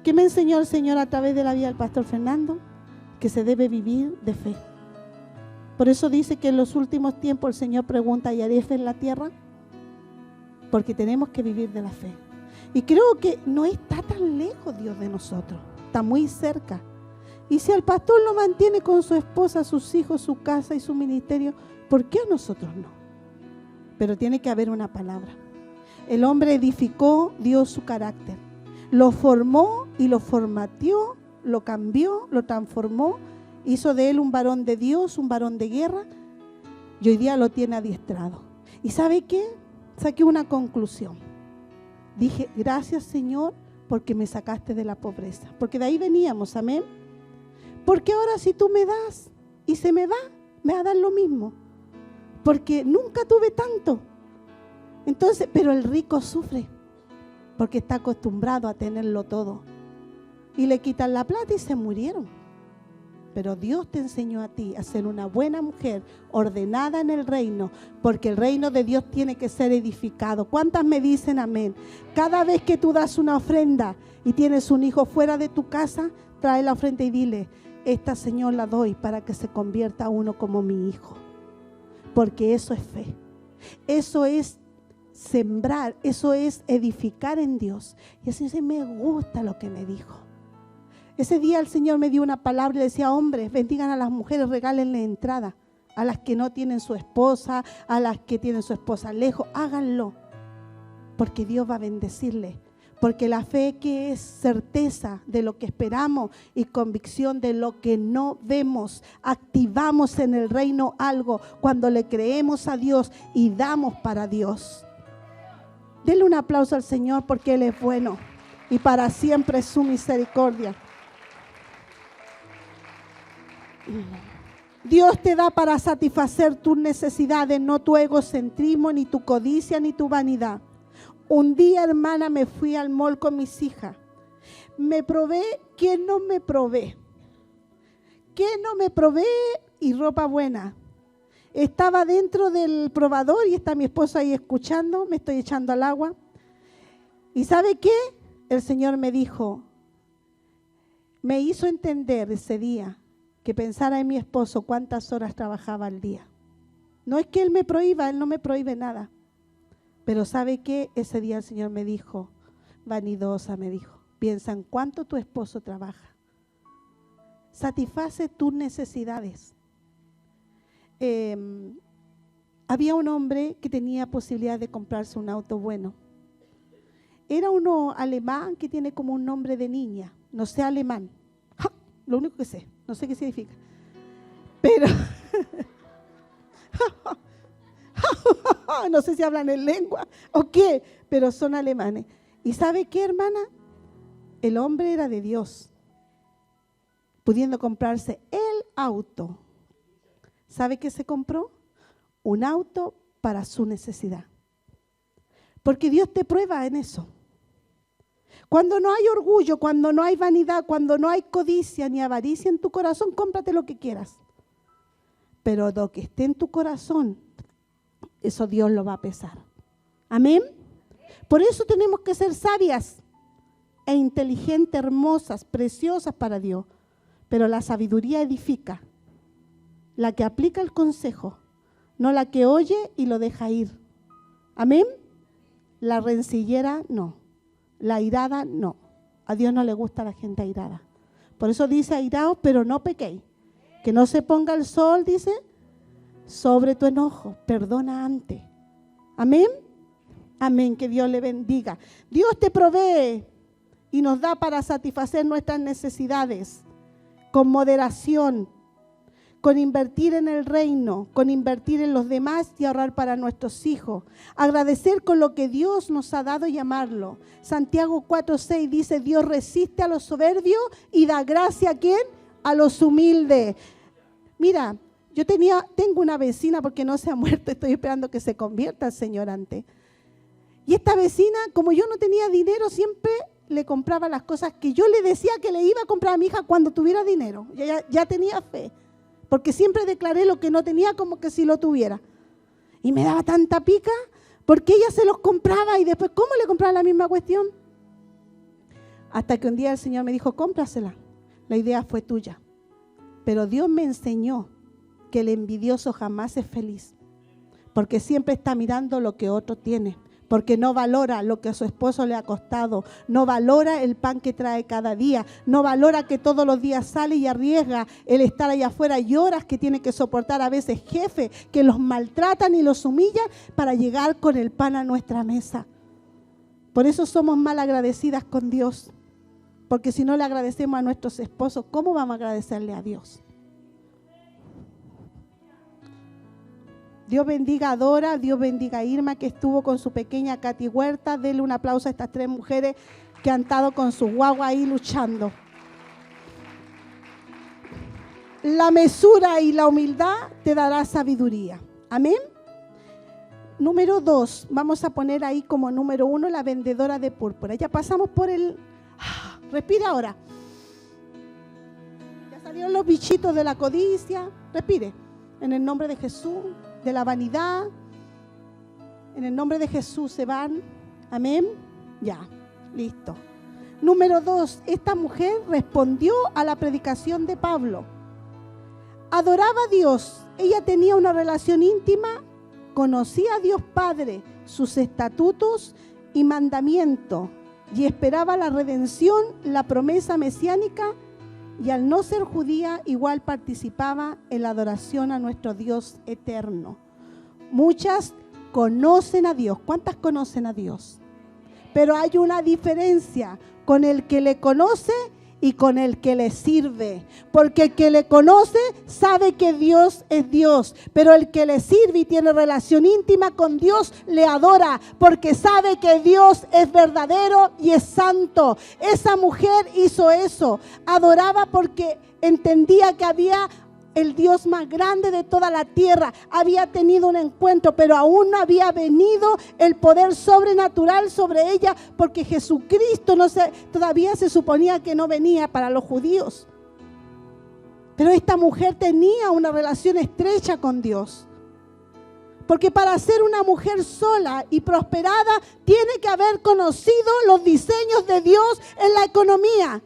B: ¿Qué me enseñó el Señor a través de la vida del pastor Fernando? Que se debe vivir de fe. Por eso dice que en los últimos tiempos el Señor pregunta, ¿y haré fe en la tierra? Porque tenemos que vivir de la fe. Y creo que no está tan lejos Dios de nosotros, está muy cerca. Y si al pastor lo mantiene con su esposa, sus hijos, su casa y su ministerio, ¿por qué a nosotros no? Pero tiene que haber una palabra. El hombre edificó, dio su carácter. Lo formó y lo formateó, lo cambió, lo transformó. Hizo de él un varón de Dios, un varón de guerra. Y hoy día lo tiene adiestrado. ¿Y sabe qué? Saqué una conclusión. Dije, gracias Señor, porque me sacaste de la pobreza. Porque de ahí veníamos, amén. Porque ahora si tú me das y se me va a dar lo mismo. Porque nunca tuve tanto. Entonces, pero el rico sufre. Porque está acostumbrado a tenerlo todo. Y le quitan la plata y se murieron. Pero Dios te enseñó a ti a ser una buena mujer ordenada en el reino, porque el reino de Dios tiene que ser edificado. ¿Cuántas me dicen amén? Cada vez que tú das una ofrenda y tienes un hijo fuera de tu casa, trae la ofrenda y dile, esta Señor la doy para que se convierta uno como mi hijo. Porque eso es fe. Eso es sembrar, eso es edificar en Dios. Y así dice, me gusta lo que me dijo. Ese día el Señor me dio una palabra y le decía, hombres, bendigan a las mujeres, regálenle entrada. A las que no tienen su esposa, a las que tienen su esposa lejos, háganlo. Porque Dios va a bendecirle. Porque la fe que es certeza de lo que esperamos y convicción de lo que no vemos. Activamos en el reino algo cuando le creemos a Dios y damos para Dios. Denle un aplauso al Señor porque Él es bueno y para siempre es su misericordia. Dios te da para satisfacer tus necesidades, no tu egocentrismo, ni tu codicia, ni tu vanidad. Un día, hermana, me fui al mall con mis hijas. Me probé, ¿quién no me probé? ¿Quién no me probé? Y ropa buena. Estaba dentro del probador y está mi esposo ahí escuchando, me estoy echando al agua. ¿Y sabe qué? El Señor me dijo, me hizo entender ese día que pensara en mi esposo cuántas horas trabajaba al día. No es que Él me prohíba, Él no me prohíbe nada. Pero ¿sabe qué? Ese día el Señor me dijo, vanidosa, me dijo, piensa en cuánto tu esposo trabaja. Satisface tus necesidades. Había un hombre que tenía posibilidad de comprarse un auto bueno. Era uno alemán que tiene como un nombre de niña, no sé alemán. ¡Ja! Lo único que sé, no sé qué significa. Pero no sé si hablan en lengua o qué, pero son alemanes. ¿Y sabe qué, hermana? El hombre era de Dios, pudiendo comprarse el auto. ¿Sabe qué se compró? Un auto para su necesidad. Porque Dios te prueba en eso. Cuando no hay orgullo, cuando no hay vanidad, cuando no hay codicia ni avaricia en tu corazón, cómprate lo que quieras. Pero lo que esté en tu corazón, eso Dios lo va a pesar. Amén. Por eso tenemos que ser sabias e inteligentes, hermosas, preciosas para Dios. Pero la sabiduría edifica. La que aplica el consejo, no la que oye y lo deja ir. Amén. La rencillera no. La airada no. A Dios no le gusta la gente airada. Por eso dice airaos, pero no pequéis. Que no se ponga el sol, dice, sobre tu enojo. Perdona antes. Amén. Amén. Que Dios le bendiga. Dios te provee y nos da para satisfacer nuestras necesidades con moderación, con invertir en el reino, con invertir en los demás y ahorrar para nuestros hijos. Agradecer con lo que Dios nos ha dado y amarlo. Santiago 4:6 dice, Dios resiste a los soberbios y da gracia ¿a quién? A los humildes. Mira, yo tengo una vecina porque no se ha muerto, estoy esperando que se convierta el Señor antes. Y esta vecina, como yo no tenía dinero, siempre le compraba las cosas que yo le decía que le iba a comprar a mi hija cuando tuviera dinero. Ya tenía fe. Porque siempre declaré lo que no tenía como que si lo tuviera. Y me daba tanta pica porque ella se los compraba y después, ¿cómo le compraba la misma cuestión? Hasta que un día el Señor me dijo, cómprasela. La idea fue tuya. Pero Dios me enseñó que el envidioso jamás es feliz. Porque siempre está mirando lo que otro tiene. porque no valora lo que a su esposo le ha costado, no valora el pan que trae cada día, no valora que todos los días sale y arriesga el estar allá afuera y horas que tiene que soportar a veces jefes que los maltratan y los humillan para llegar con el pan a nuestra mesa. Por eso somos mal agradecidas con Dios, porque si no le agradecemos a nuestros esposos, ¿cómo vamos a agradecerle a Dios? Dios bendiga a Dora, Dios bendiga a Irma, que estuvo con su pequeña Katy Huerta. Denle un aplauso a estas 3 mujeres que han estado con su guagua ahí luchando. La mesura y la humildad te dará sabiduría. Amén. Número 2, vamos a poner ahí como número 1 la vendedora de púrpura. Ya pasamos por el... Respira ahora. Ya salieron los bichitos de la codicia. Respire. En el nombre de Jesús. De la vanidad, en el nombre de Jesús se van. Amén. Ya, listo. Número 2, esta mujer respondió a la predicación de Pablo. Adoraba a Dios, ella tenía una relación íntima, conocía a Dios Padre, sus estatutos y mandamientos, y esperaba la redención, la promesa mesiánica, y al no ser judía, igual participaba en la adoración a nuestro Dios eterno. Muchas conocen a Dios. ¿Cuántas conocen a Dios? Pero hay una diferencia con el que le conoce y con el que le sirve. Porque el que le conoce sabe que Dios es Dios, pero el que le sirve y tiene relación íntima con Dios le adora, porque sabe que Dios es verdadero y es santo. Esa mujer hizo eso, adoraba porque entendía que había el Dios más grande de toda la tierra, había tenido un encuentro, pero aún no había venido el poder sobrenatural sobre ella, porque Jesucristo todavía se suponía que no venía para los judíos. Pero esta mujer tenía una relación estrecha con Dios. Porque para ser una mujer sola y prosperada, tiene que haber conocido los diseños de Dios en la economía.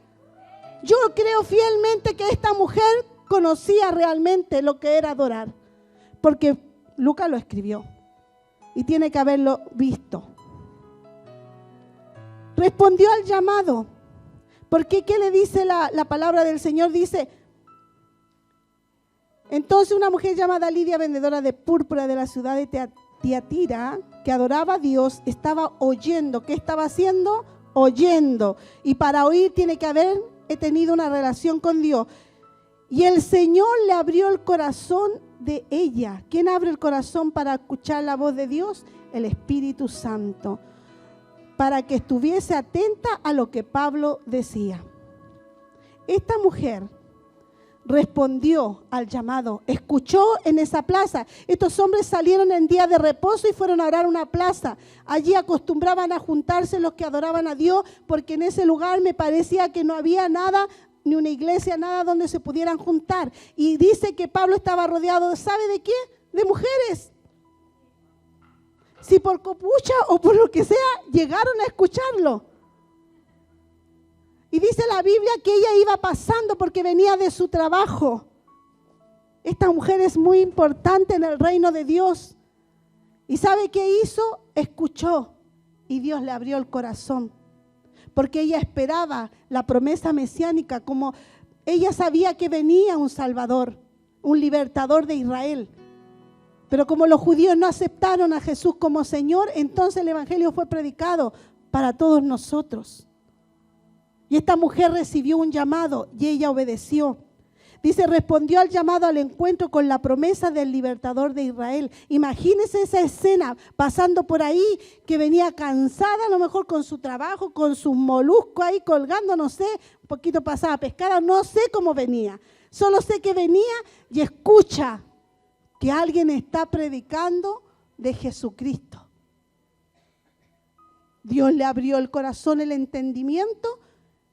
B: Yo creo fielmente que esta mujer conocía realmente lo que era adorar, porque Lucas lo escribió y tiene que haberlo visto. Respondió al llamado, porque ¿qué le dice la palabra del Señor? Dice: entonces una mujer llamada Lidia, vendedora de púrpura de la ciudad de Tiatira, que adoraba a Dios, estaba oyendo. ¿Qué estaba haciendo? Oyendo. Y para oír tiene que haber tenido una relación con Dios. Y el Señor le abrió el corazón de ella. ¿Quién abre el corazón para escuchar la voz de Dios? El Espíritu Santo. Para que estuviese atenta a lo que Pablo decía. Esta mujer respondió al llamado, escuchó en esa plaza. Estos hombres salieron en día de reposo y fueron a orar una plaza. Allí acostumbraban a juntarse los que adoraban a Dios, porque en ese lugar me parecía que no había nada, ni una iglesia, nada donde se pudieran juntar. Y dice que Pablo estaba rodeado, ¿sabe de qué? De mujeres. Si por copucha o por lo que sea, llegaron a escucharlo. Y dice la Biblia que ella iba pasando porque venía de su trabajo. Esta mujer es muy importante en el reino de Dios. ¿Y sabe qué hizo? Escuchó y Dios le abrió el corazón. Porque ella esperaba la promesa mesiánica, como ella sabía que venía un Salvador, un libertador de Israel. Pero como los judíos no aceptaron a Jesús como Señor, entonces el Evangelio fue predicado para todos nosotros. Y esta mujer recibió un llamado y ella obedeció. Dice, respondió al llamado al encuentro con la promesa del libertador de Israel. Imagínense esa escena pasando por ahí, que venía cansada a lo mejor con su trabajo, con sus moluscos ahí colgando, no sé, un poquito pasada pescada, no sé cómo venía. Solo sé que venía y escucha que alguien está predicando de Jesucristo. Dios le abrió el corazón, el entendimiento,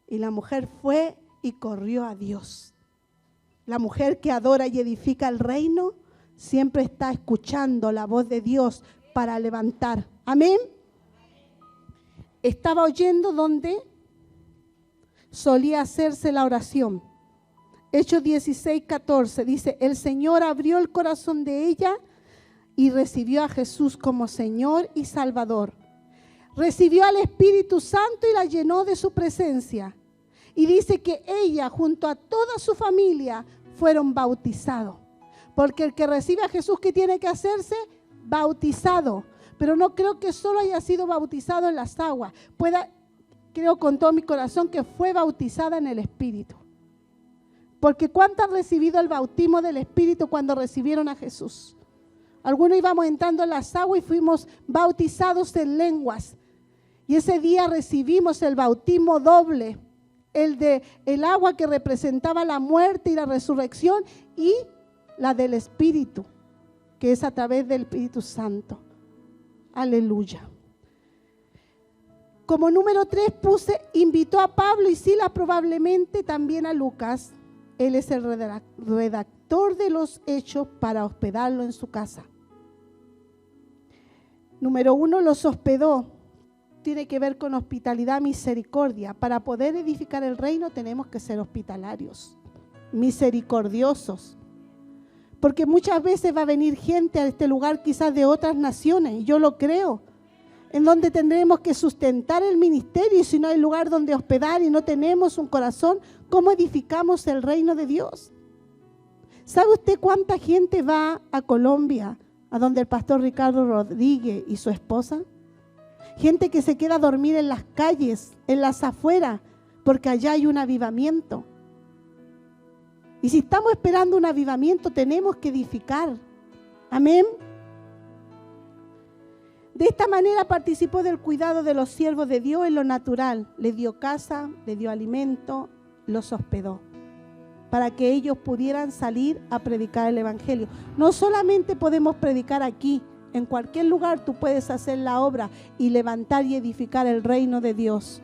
B: y la mujer fue y corrió a Dios. La mujer que adora y edifica el reino siempre está escuchando la voz de Dios para levantar. Amén. Estaba oyendo donde solía hacerse la oración. Hechos 16:14 dice, el Señor abrió el corazón de ella y recibió a Jesús como Señor y Salvador. recibió al Espíritu Santo y la llenó de su presencia. Y dice que ella, junto a toda su familia, fueron bautizados. Porque el que recibe a Jesús, ¿qué tiene que hacerse? Bautizado. Pero no creo que solo haya sido bautizado en las aguas. Creo con todo mi corazón que fue bautizada en el Espíritu. Porque ¿cuántos han recibido el bautismo del Espíritu cuando recibieron a Jesús? Algunos íbamos entrando en las aguas y fuimos bautizados en lenguas. Y ese día recibimos el bautismo doble. El agua que representaba la muerte y la resurrección, y la del Espíritu, que es a través del Espíritu Santo. Aleluya. Como número 3 invitó a Pablo y Silas, probablemente también a Lucas. Él es el redactor de los hechos, para hospedarlo en su casa. Número 1, los hospedó. Tiene que ver con hospitalidad, misericordia. Para poder edificar el reino tenemos que ser hospitalarios, misericordiosos. Porque muchas veces va a venir gente a este lugar quizás de otras naciones, y yo lo creo, en donde tendremos que sustentar el ministerio, y si no hay lugar donde hospedar y no tenemos un corazón, ¿cómo edificamos el reino de Dios? ¿Sabe usted cuánta gente va a Colombia, a donde el pastor Ricardo Rodríguez y su esposa? Gente que se queda a dormir en las calles, en las afueras, porque allá hay un avivamiento. Y si estamos esperando un avivamiento, tenemos que edificar. Amén. De esta manera participó del cuidado de los siervos de Dios en lo natural. Les dio casa, les dio alimento, los hospedó, para que ellos pudieran salir a predicar el Evangelio. No solamente podemos predicar aquí, en cualquier lugar tú puedes hacer la obra y levantar y edificar el reino de Dios.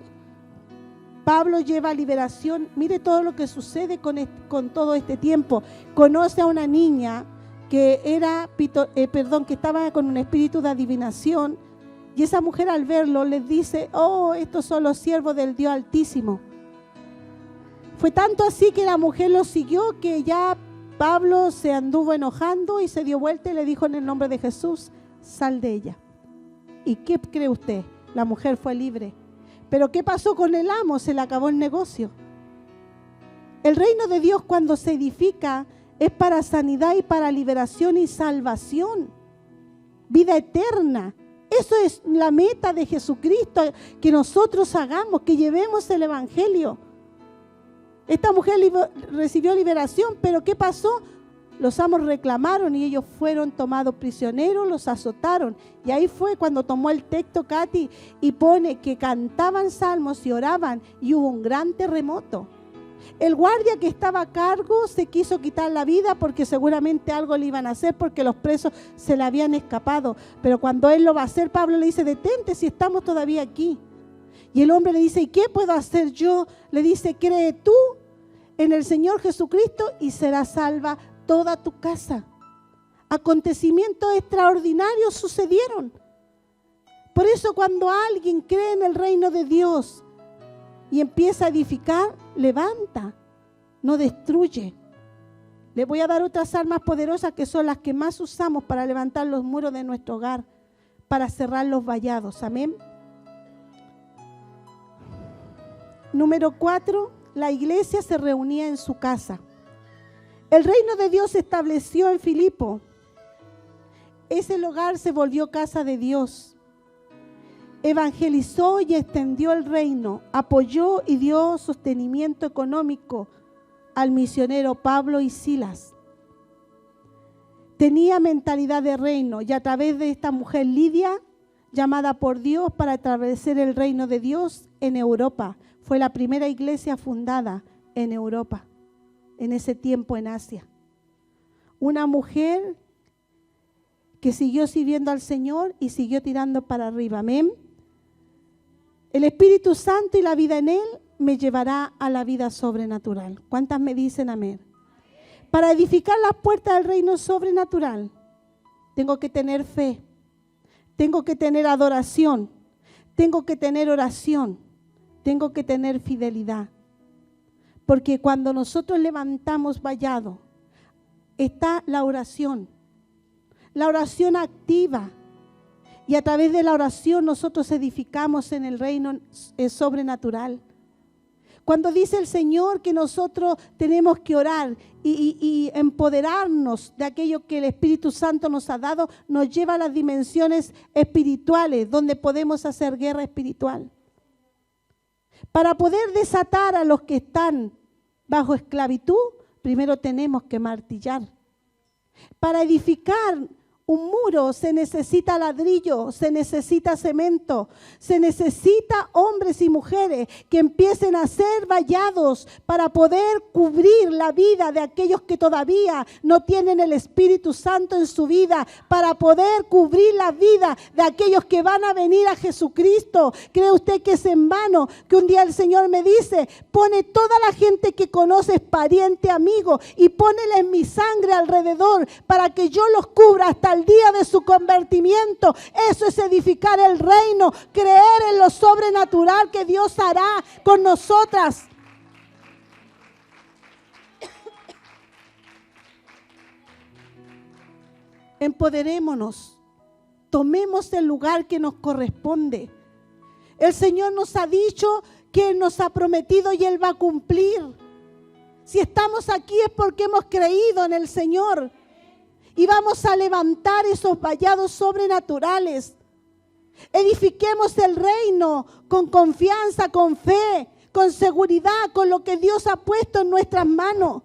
B: Pablo lleva liberación. Mire todo lo que sucede con todo este tiempo. Conoce a una niña que estaba con un espíritu de adivinación, y esa mujer al verlo les dice: oh, estos son los siervos del Dios Altísimo. Fue tanto así que la mujer lo siguió, que ya Pablo se anduvo enojando y se dio vuelta y le dijo: en el nombre de Jesús, sal de ella. ¿Y qué cree usted? La mujer fue libre. Pero ¿qué pasó con el amo? Se le acabó el negocio. El reino de Dios, cuando se edifica, es para sanidad y para liberación y salvación. Vida eterna. Eso es la meta de Jesucristo, que nosotros hagamos, que llevemos el Evangelio. Esta mujer recibió liberación, pero ¿qué pasó? Los amos reclamaron y ellos fueron tomados prisioneros, los azotaron. Y ahí fue cuando tomó el texto Katy y pone que cantaban salmos y oraban, y hubo un gran terremoto. El guardia que estaba a cargo se quiso quitar la vida porque seguramente algo le iban a hacer, porque los presos se le habían escapado. Pero cuando él lo va a hacer, Pablo le dice: detente, si estamos todavía aquí. Y el hombre le dice: ¿y qué puedo hacer yo? Le dice: cree tú en el Señor Jesucristo y será salva toda tu casa. Acontecimientos extraordinarios sucedieron. Por eso, cuando alguien cree en el reino de Dios y empieza a edificar, levanta, no destruye. Le voy a dar otras armas poderosas que son las que más usamos para levantar los muros de nuestro hogar, para cerrar los vallados. Amén. Número 4, la iglesia se reunía en su casa. El reino de Dios se estableció en Filipo. Ese lugar se volvió casa de Dios. Evangelizó y extendió el reino, apoyó y dio sostenimiento económico al misionero Pablo y Silas. Tenía mentalidad de reino, y a través de esta mujer Lidia, llamada por Dios para establecer el reino de Dios en Europa. Fue la primera iglesia fundada en Europa, en ese tiempo en Asia. Una mujer que siguió sirviendo al Señor y siguió tirando para arriba. Amén. El Espíritu Santo y la vida en Él me llevará a la vida sobrenatural. ¿Cuántas me dicen amén? Para edificar las puertas del reino sobrenatural, tengo que tener fe, tengo que tener adoración, tengo que tener oración, tengo que tener fidelidad. Porque cuando nosotros levantamos vallado, está la oración activa. Y a través de la oración nosotros edificamos en el reino sobrenatural. Cuando dice el Señor que nosotros tenemos que orar y empoderarnos de aquello que el Espíritu Santo nos ha dado, nos lleva a las dimensiones espirituales, donde podemos hacer guerra espiritual. Para poder desatar a los que están bajo esclavitud, primero tenemos que martillar. Para edificar un muro se necesita ladrillo, se necesita cemento, se necesita hombres y mujeres que empiecen a ser vallados para poder cubrir la vida de aquellos que todavía no tienen el Espíritu Santo en su vida, para poder cubrir la vida de aquellos que van a venir a Jesucristo. ¿Cree usted que es en vano que un día el Señor me dice, pone toda la gente que conoces, pariente, amigo, y póneles mi sangre alrededor para que yo los cubra hasta el día de su convertimiento? Eso es edificar el reino, creer en lo sobrenatural que Dios hará con nosotras. Empoderémonos, tomemos el lugar que nos corresponde. El Señor nos ha dicho que Él nos ha prometido y Él va a cumplir. Si estamos aquí es porque hemos creído en el Señor. Y vamos a levantar esos vallados sobrenaturales. Edifiquemos el reino con confianza, con fe, con seguridad, con lo que Dios ha puesto en nuestras manos.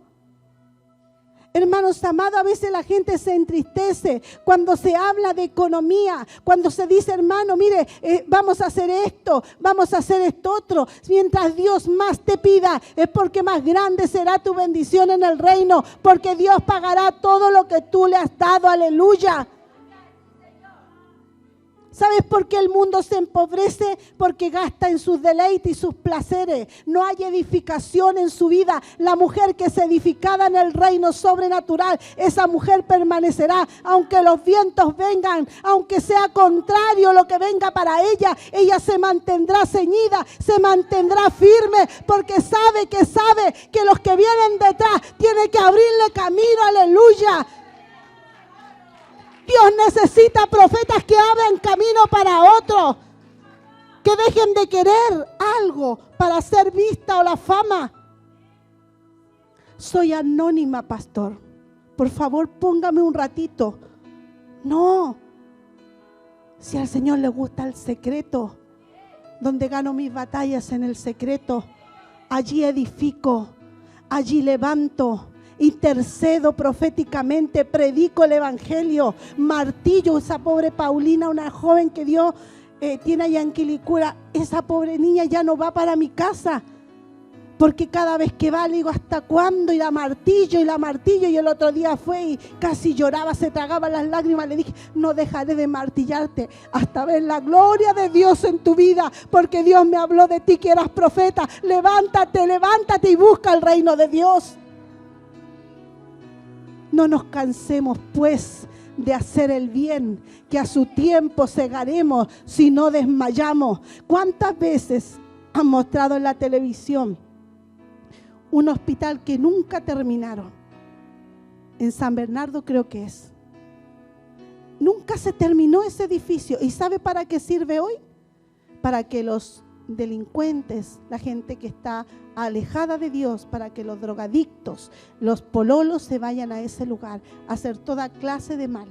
B: Hermanos amados, a veces la gente se entristece cuando se habla de economía, cuando se dice, hermano, mire, vamos a hacer esto, vamos a hacer esto otro. Mientras Dios más te pida, es porque más grande será tu bendición en el reino, porque Dios pagará todo lo que tú le has dado, aleluya. ¿Sabes por qué el mundo se empobrece? Porque gasta en sus deleites y sus placeres. No hay edificación en su vida. La mujer que es edificada en el reino sobrenatural, esa mujer permanecerá. Aunque los vientos vengan, aunque sea contrario lo que venga para ella, ella se mantendrá ceñida, se mantendrá firme, porque sabe que los que vienen detrás tienen que abrirle camino, aleluya. Dios necesita profetas que abran camino para otros, que dejen de querer algo para ser vista o la fama. Soy anónima, pastor. Por favor, póngame un ratito. No. Si al Señor le gusta el secreto, donde gano mis batallas en el secreto, allí edifico, allí levanto, intercedo proféticamente, predico el evangelio, martillo. Esa pobre Paulina, una joven que Dios tiene allá en Quilicura, esa pobre niña ya no va para mi casa, porque cada vez que va le digo, ¿hasta cuándo? Y la martillo, y el otro día fue y casi lloraba, se tragaba las lágrimas. Le dije, no dejaré de martillarte hasta ver la gloria de Dios en tu vida, porque Dios me habló de ti que eras profeta. Levántate y busca el reino de Dios. No nos cansemos pues de hacer el bien, que a su tiempo segaremos si no desmayamos. ¿Cuántas veces han mostrado en la televisión un hospital que nunca terminaron? En San Bernardo creo que es. Nunca se terminó ese edificio. ¿Y sabe para qué sirve hoy? Para que los delincuentes, la gente que está alejada de Dios, para que los drogadictos, los pololos se vayan a ese lugar a hacer toda clase de mal.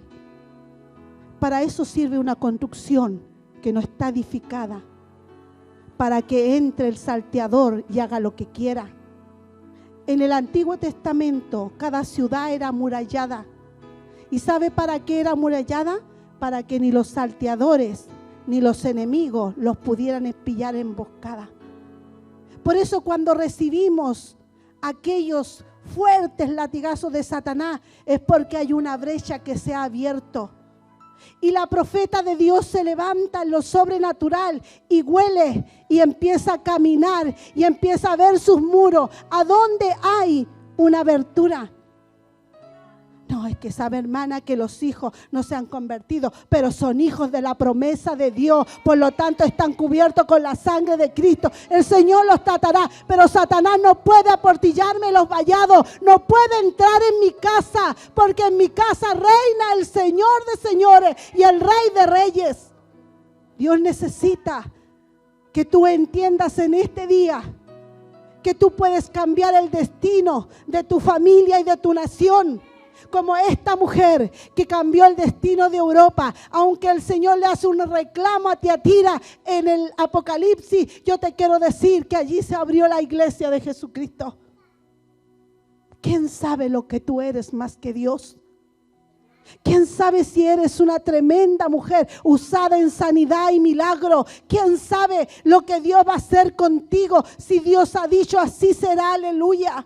B: Para eso sirve una construcción que no está edificada, para que entre el salteador y haga lo que quiera. En el Antiguo Testamento cada ciudad era amurallada. ¿Y sabe para qué era amurallada? Para que ni los salteadores ni los enemigos los pudieran espillar en emboscada. Por eso cuando recibimos aquellos fuertes latigazos de Satanás, es porque hay una brecha que se ha abierto. Y la profeta de Dios se levanta en lo sobrenatural y huele y empieza a caminar y empieza a ver sus muros. ¿A dónde hay una abertura? No, es que sabe, hermana, que los hijos no se han convertido, pero son hijos de la promesa de Dios. Por lo tanto, están cubiertos con la sangre de Cristo. El Señor los tratará, pero Satanás no puede aportillarme los vallados. No puede entrar en mi casa, porque en mi casa reina el Señor de señores y el Rey de reyes. Dios necesita que tú entiendas en este día que tú puedes cambiar el destino de tu familia y de tu nación. Como esta mujer que cambió el destino de Europa. Aunque el Señor le hace un reclamo a Tiatira en el Apocalipsis, yo te quiero decir que allí se abrió la iglesia de Jesucristo. ¿Quién sabe lo que tú eres más que Dios? ¿Quién sabe si eres una tremenda mujer usada en sanidad y milagro? ¿Quién sabe lo que Dios va a hacer contigo? Si Dios ha dicho así será, aleluya.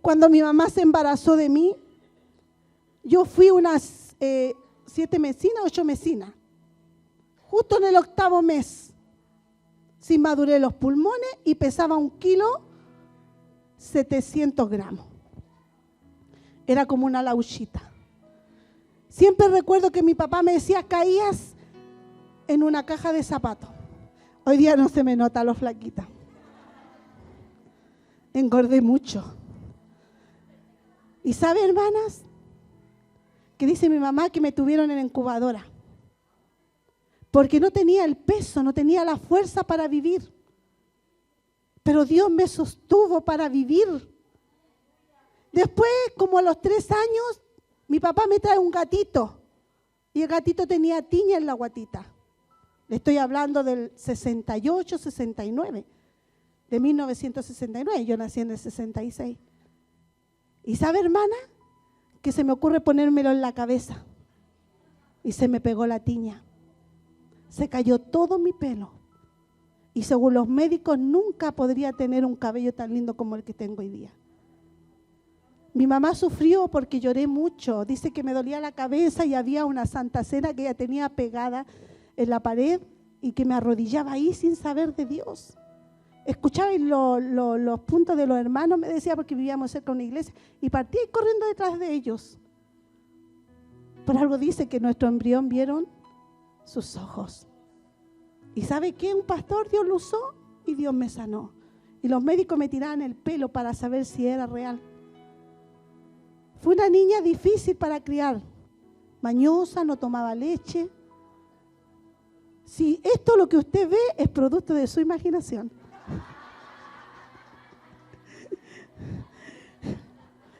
B: Cuando mi mamá se embarazó de mí, yo fui unas 7 mesinas, 8 mesinas. Justo en el 8º mes, sí maduré los pulmones y pesaba 1 kilo 700 gramos. Era como una lauchita. Siempre recuerdo que mi papá me decía, caías en una caja de zapatos. Hoy día no se me nota lo flaquita. Engordé mucho. Y sabe, hermanas, que dice mi mamá que me tuvieron en incubadora. Porque no tenía el peso, no tenía la fuerza para vivir. Pero Dios me sostuvo para vivir. Después, como a los 3 años, mi papá me trae un gatito. Y el gatito tenía tiña en la guatita. Le estoy hablando del 68, 69. De 1969, yo nací en el 66. Y sabe, hermana, que se me ocurre ponérmelo en la cabeza. Y se me pegó la tiña. Se cayó todo mi pelo. Y según los médicos, nunca podría tener un cabello tan lindo como el que tengo hoy día. Mi mamá sufrió porque lloré mucho. Dice que me dolía la cabeza y había una Santa Cena que ella tenía pegada en la pared y que me arrodillaba ahí sin saber de Dios. Escuchaba los puntos de los hermanos, me decía, porque vivíamos cerca de una iglesia, y partía corriendo detrás de ellos. Por algo dice que nuestro embrión vieron sus ojos. ¿Y sabe qué? Un pastor, Dios lo usó y Dios me sanó. Y los médicos me tiraban el pelo para saber si era real. Fue una niña difícil para criar, mañosa, no tomaba leche. Si esto lo que usted ve es producto de su imaginación.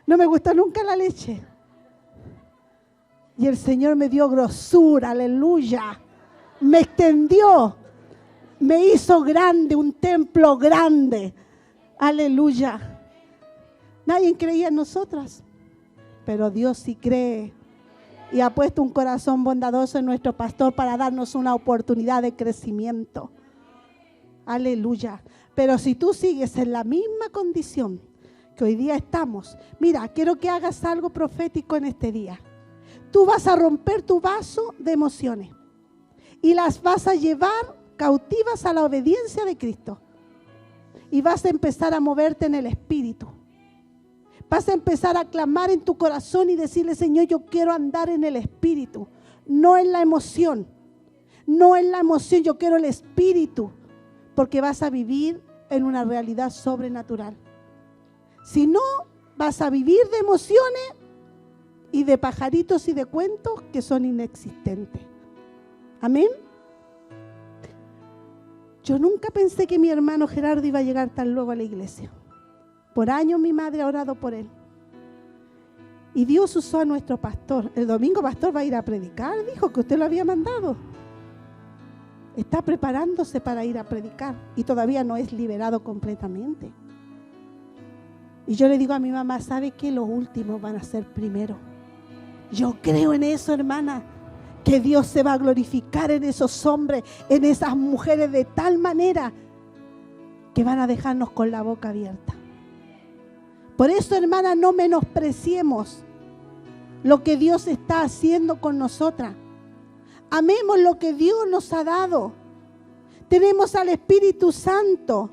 B: No me gustó nunca la leche. Y el Señor me dio grosura, aleluya. Me extendió, me hizo grande, un templo grande, aleluya. Nadie creía en nosotras, pero Dios sí cree. Y ha puesto un corazón bondadoso en nuestro pastor para darnos una oportunidad de crecimiento. Aleluya. Pero si tú sigues en la misma condición que hoy día estamos, mira, quiero que hagas algo profético en este día. Tú vas a romper tu vaso de emociones y las vas a llevar cautivas a la obediencia de Cristo. Y vas a empezar a moverte en el Espíritu. Vas a empezar a clamar en tu corazón y decirle, Señor, yo quiero andar en el Espíritu, no en la emoción. No en la emoción, yo quiero el Espíritu, porque vas a vivir en una realidad sobrenatural. Si no, vas a vivir de emociones y de pajaritos y de cuentos que son inexistentes. Amén. Yo nunca pensé que mi hermano Gerardo iba a llegar tan luego a la iglesia. Por años mi madre ha orado por él. Y Dios usó a nuestro pastor. El domingo pastor va a ir a predicar, dijo que usted lo había mandado. Está preparándose para ir a predicar y todavía no es liberado completamente. Y yo le digo a mi mamá, ¿sabe qué? Los últimos van a ser primero. Yo creo en eso, hermana, que Dios se va a glorificar en esos hombres, en esas mujeres de tal manera que van a dejarnos con la boca abierta. Por eso, hermana, no menospreciemos lo que Dios está haciendo con nosotras. Amemos lo que Dios nos ha dado. Tenemos al Espíritu Santo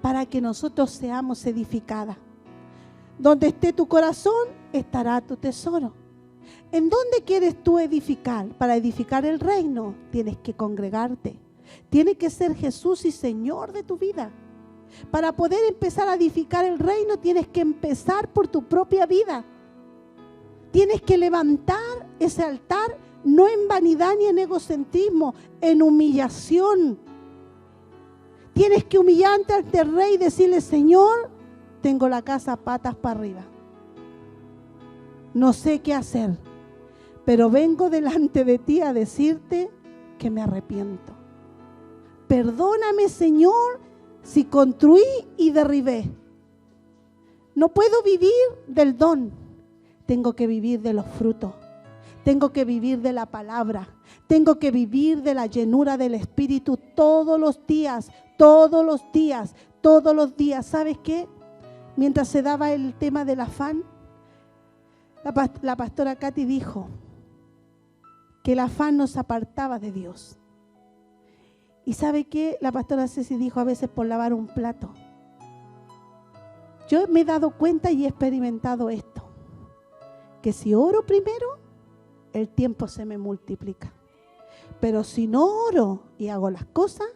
B: para que nosotros seamos edificadas. Donde esté tu corazón, estará tu tesoro. ¿En dónde quieres tú edificar? Para edificar el reino, tienes que congregarte. Tiene que ser Jesús y Señor de tu vida. Para poder empezar a edificar el reino, tienes que empezar por tu propia vida. Tienes que levantar ese altar No en vanidad ni en egocentrismo, en humillación. Tienes que humillarte ante el Rey y decirle: Señor, tengo la casa patas para arriba. No sé qué hacer, pero vengo delante de ti a decirte que me arrepiento. Perdóname, Señor, si construí y derribé. No puedo vivir del don, tengo que vivir de los frutos. Tengo que vivir de la palabra. Tengo que vivir de la llenura del Espíritu todos los días, todos los días, todos los días. ¿Sabes qué? Mientras se daba el tema del afán, la pastora Katy dijo que el afán nos apartaba de Dios. ¿Y sabe qué? La pastora Ceci dijo a veces por lavar un plato. Yo me he dado cuenta y he experimentado esto, que si oro primero, el tiempo se me multiplica. Pero si no oro y hago las cosas,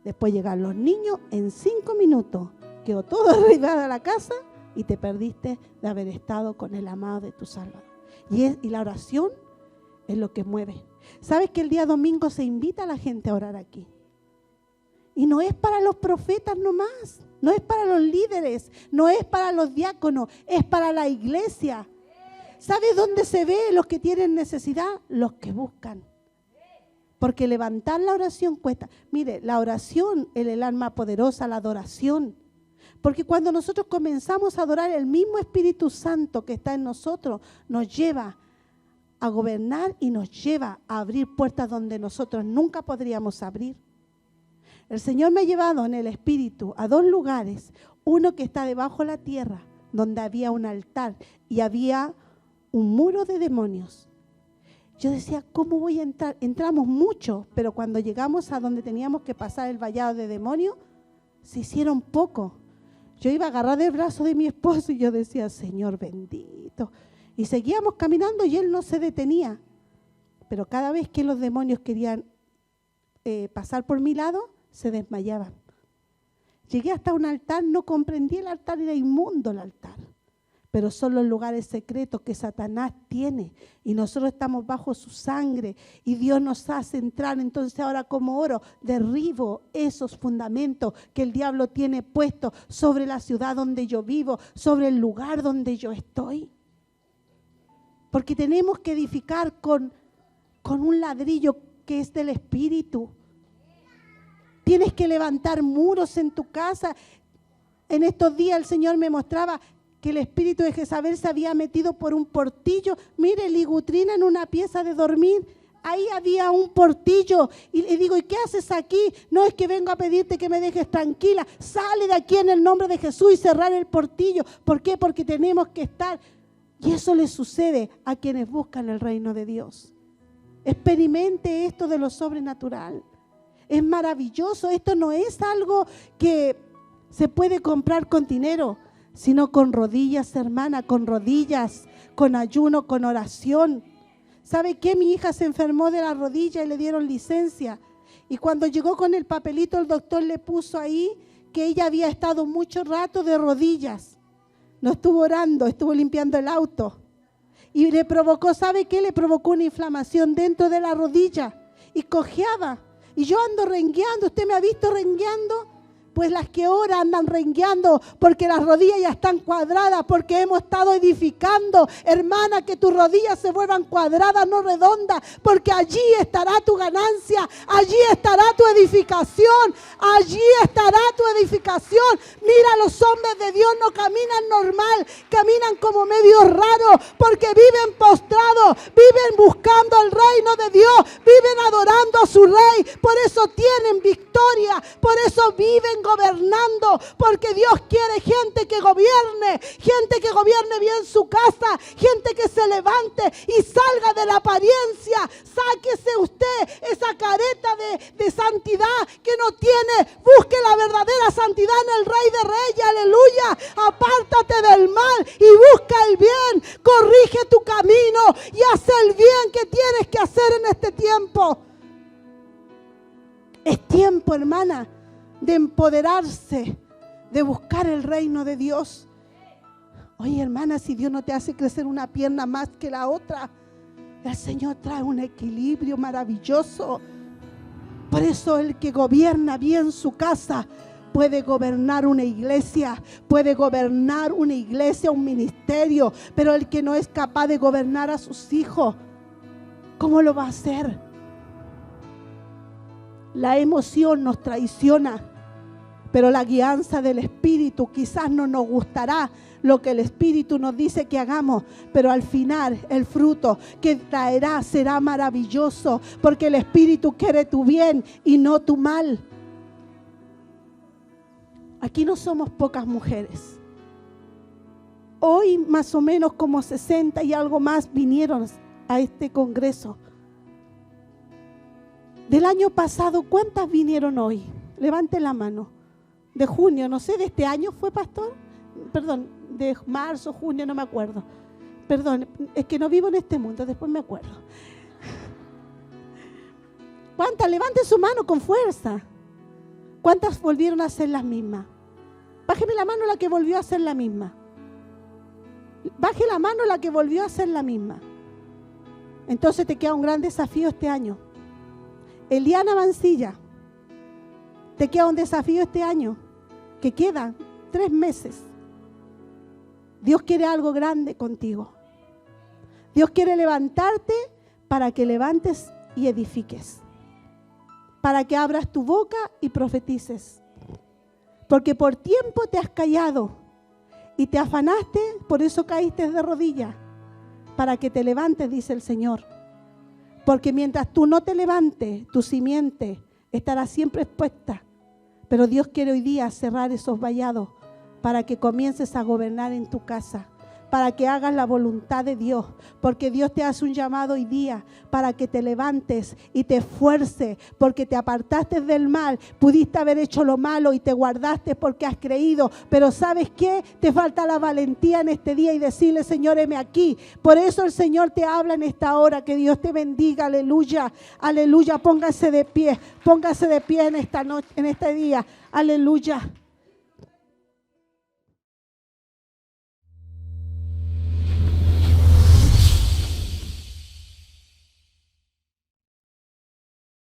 B: después llegan los niños, en 5 minutos quedó todo arreglado a la casa y te perdiste de haber estado con el amado de tu Salvador. Y la oración es lo que mueve. ¿Sabes que el día domingo se invita a la gente a orar aquí? Y no es para los profetas nomás, no es para los líderes, no es para los diáconos, es para la iglesia. ¿Sabes dónde se ve los que tienen necesidad? Los que buscan. Porque levantar la oración cuesta. Mire, la oración es el alma poderosa, la adoración. Porque cuando nosotros comenzamos a adorar, el mismo Espíritu Santo que está en nosotros nos lleva a gobernar y nos lleva a abrir puertas donde nosotros nunca podríamos abrir. El Señor me ha llevado en el Espíritu a 2 lugares. Uno que está debajo de la tierra, donde había un altar y había un muro de demonios. Yo decía, ¿cómo voy a entrar? Entramos mucho, pero cuando llegamos a donde teníamos que pasar el vallado de demonios, se hicieron poco. Yo iba a agarrar del brazo de mi esposo y yo decía, Señor bendito. Y seguíamos caminando y él no se detenía. Pero cada vez que los demonios querían pasar por mi lado, se desmayaban. Llegué hasta un altar, no comprendí el altar, era inmundo el altar. Pero son los lugares secretos que Satanás tiene y nosotros estamos bajo su sangre y Dios nos hace entrar. Entonces ahora como oro, derribo esos fundamentos que el diablo tiene puestos sobre la ciudad donde yo vivo, sobre el lugar donde yo estoy. Porque tenemos que edificar con un ladrillo que es del Espíritu. Tienes que levantar muros en tu casa. En estos días el Señor me mostraba que el espíritu de Jezabel se había metido por un portillo. Mire, Ligutrina en una pieza de dormir, ahí había un portillo. Y le digo, ¿y qué haces aquí? No, es que vengo a pedirte que me dejes tranquila. Sale de aquí en el nombre de Jesús y cerrar el portillo. ¿Por qué? Porque tenemos que estar. Y eso le sucede a quienes buscan el reino de Dios. Experimente esto de lo sobrenatural. Es maravilloso. Esto no es algo que se puede comprar con dinero, sino con rodillas, hermana, con rodillas, con ayuno, con oración. ¿Sabe qué? Mi hija se enfermó de la rodilla y le dieron licencia. Y cuando llegó con el papelito, el doctor le puso ahí que ella había estado mucho rato de rodillas. No estuvo orando, estuvo limpiando el auto. Y le provocó, ¿sabe qué? Le provocó una inflamación dentro de la rodilla. Y cojeaba. Y yo ando rengueando. ¿Usted me ha visto rengueando? Pues las que oran andan rengueando porque las rodillas ya están cuadradas, porque hemos estado edificando. Hermana, que tus rodillas se vuelvan cuadradas, no redondas, porque allí estará tu ganancia, allí estará tu edificación, allí estará tu edificación. Mira, los hombres de Dios no caminan normal, caminan como medio raros, porque viven postrados, viven buscando el reino de Dios, viven adorando a su rey, por eso tienen victoria, por eso viven gobernando, porque Dios quiere gente que gobierne bien su casa, gente que se levante y salga de la apariencia. Sáquese usted esa careta de santidad que no tiene, busque la verdadera santidad en el Rey de Reyes, aleluya. Apártate del mal y busca el bien, corrige tu camino y haz el bien que tienes que hacer en este tiempo. Es tiempo, hermana, de empoderarse, de buscar el reino de Dios. Oye, hermana, si Dios no te hace crecer una pierna más que la otra, El Señor trae un equilibrio maravilloso. Por eso el que gobierna bien su casa puede gobernar una iglesia, un ministerio, pero el que no es capaz de gobernar a sus hijos, ¿cómo lo va a hacer? La emoción nos traiciona, pero la guianza del Espíritu quizás no nos gustará lo que el Espíritu nos dice que hagamos, pero al final el fruto que traerá será maravilloso, porque el Espíritu quiere tu bien y no tu mal. Aquí no somos pocas mujeres. Hoy más o menos como 60 y algo más vinieron a este congreso. Del año pasado, ¿cuántas vinieron hoy? Levanten la mano. De junio, no sé, ¿de este año fue, pastor? Perdón, de marzo, junio, no me acuerdo. Perdón, es que no vivo en este mundo, después me acuerdo. ¿Cuántas? Levanten su mano con fuerza. ¿Cuántas volvieron a ser las mismas? Bájeme la mano la que volvió a ser la misma. Baje la mano la que volvió a ser la misma. Entonces te queda un gran desafío este año. Eliana Mancilla, te queda un desafío este año, que quedan 3 meses. Dios quiere algo grande contigo. Dios quiere levantarte para que levantes y edifiques. Para que abras tu boca y profetices. Porque por tiempo te has callado y te afanaste, por eso caíste de rodillas. Para que te levantes, dice el Señor. Porque mientras tú no te levantes, tu simiente estará siempre expuesta. Pero Dios quiere hoy día cerrar esos vallados para que comiences a gobernar en tu casa, para que hagas la voluntad de Dios, porque Dios te hace un llamado hoy día para que te levantes y te esfuerces, porque te apartaste del mal. Pudiste haber hecho lo malo y te guardaste porque has creído, pero ¿sabes qué? Te falta la valentía en este día y decirle: Señor, heme aquí. Por eso el Señor te habla en esta hora. Que Dios te bendiga, aleluya, aleluya. Póngase de pie en esta noche, en este día, aleluya.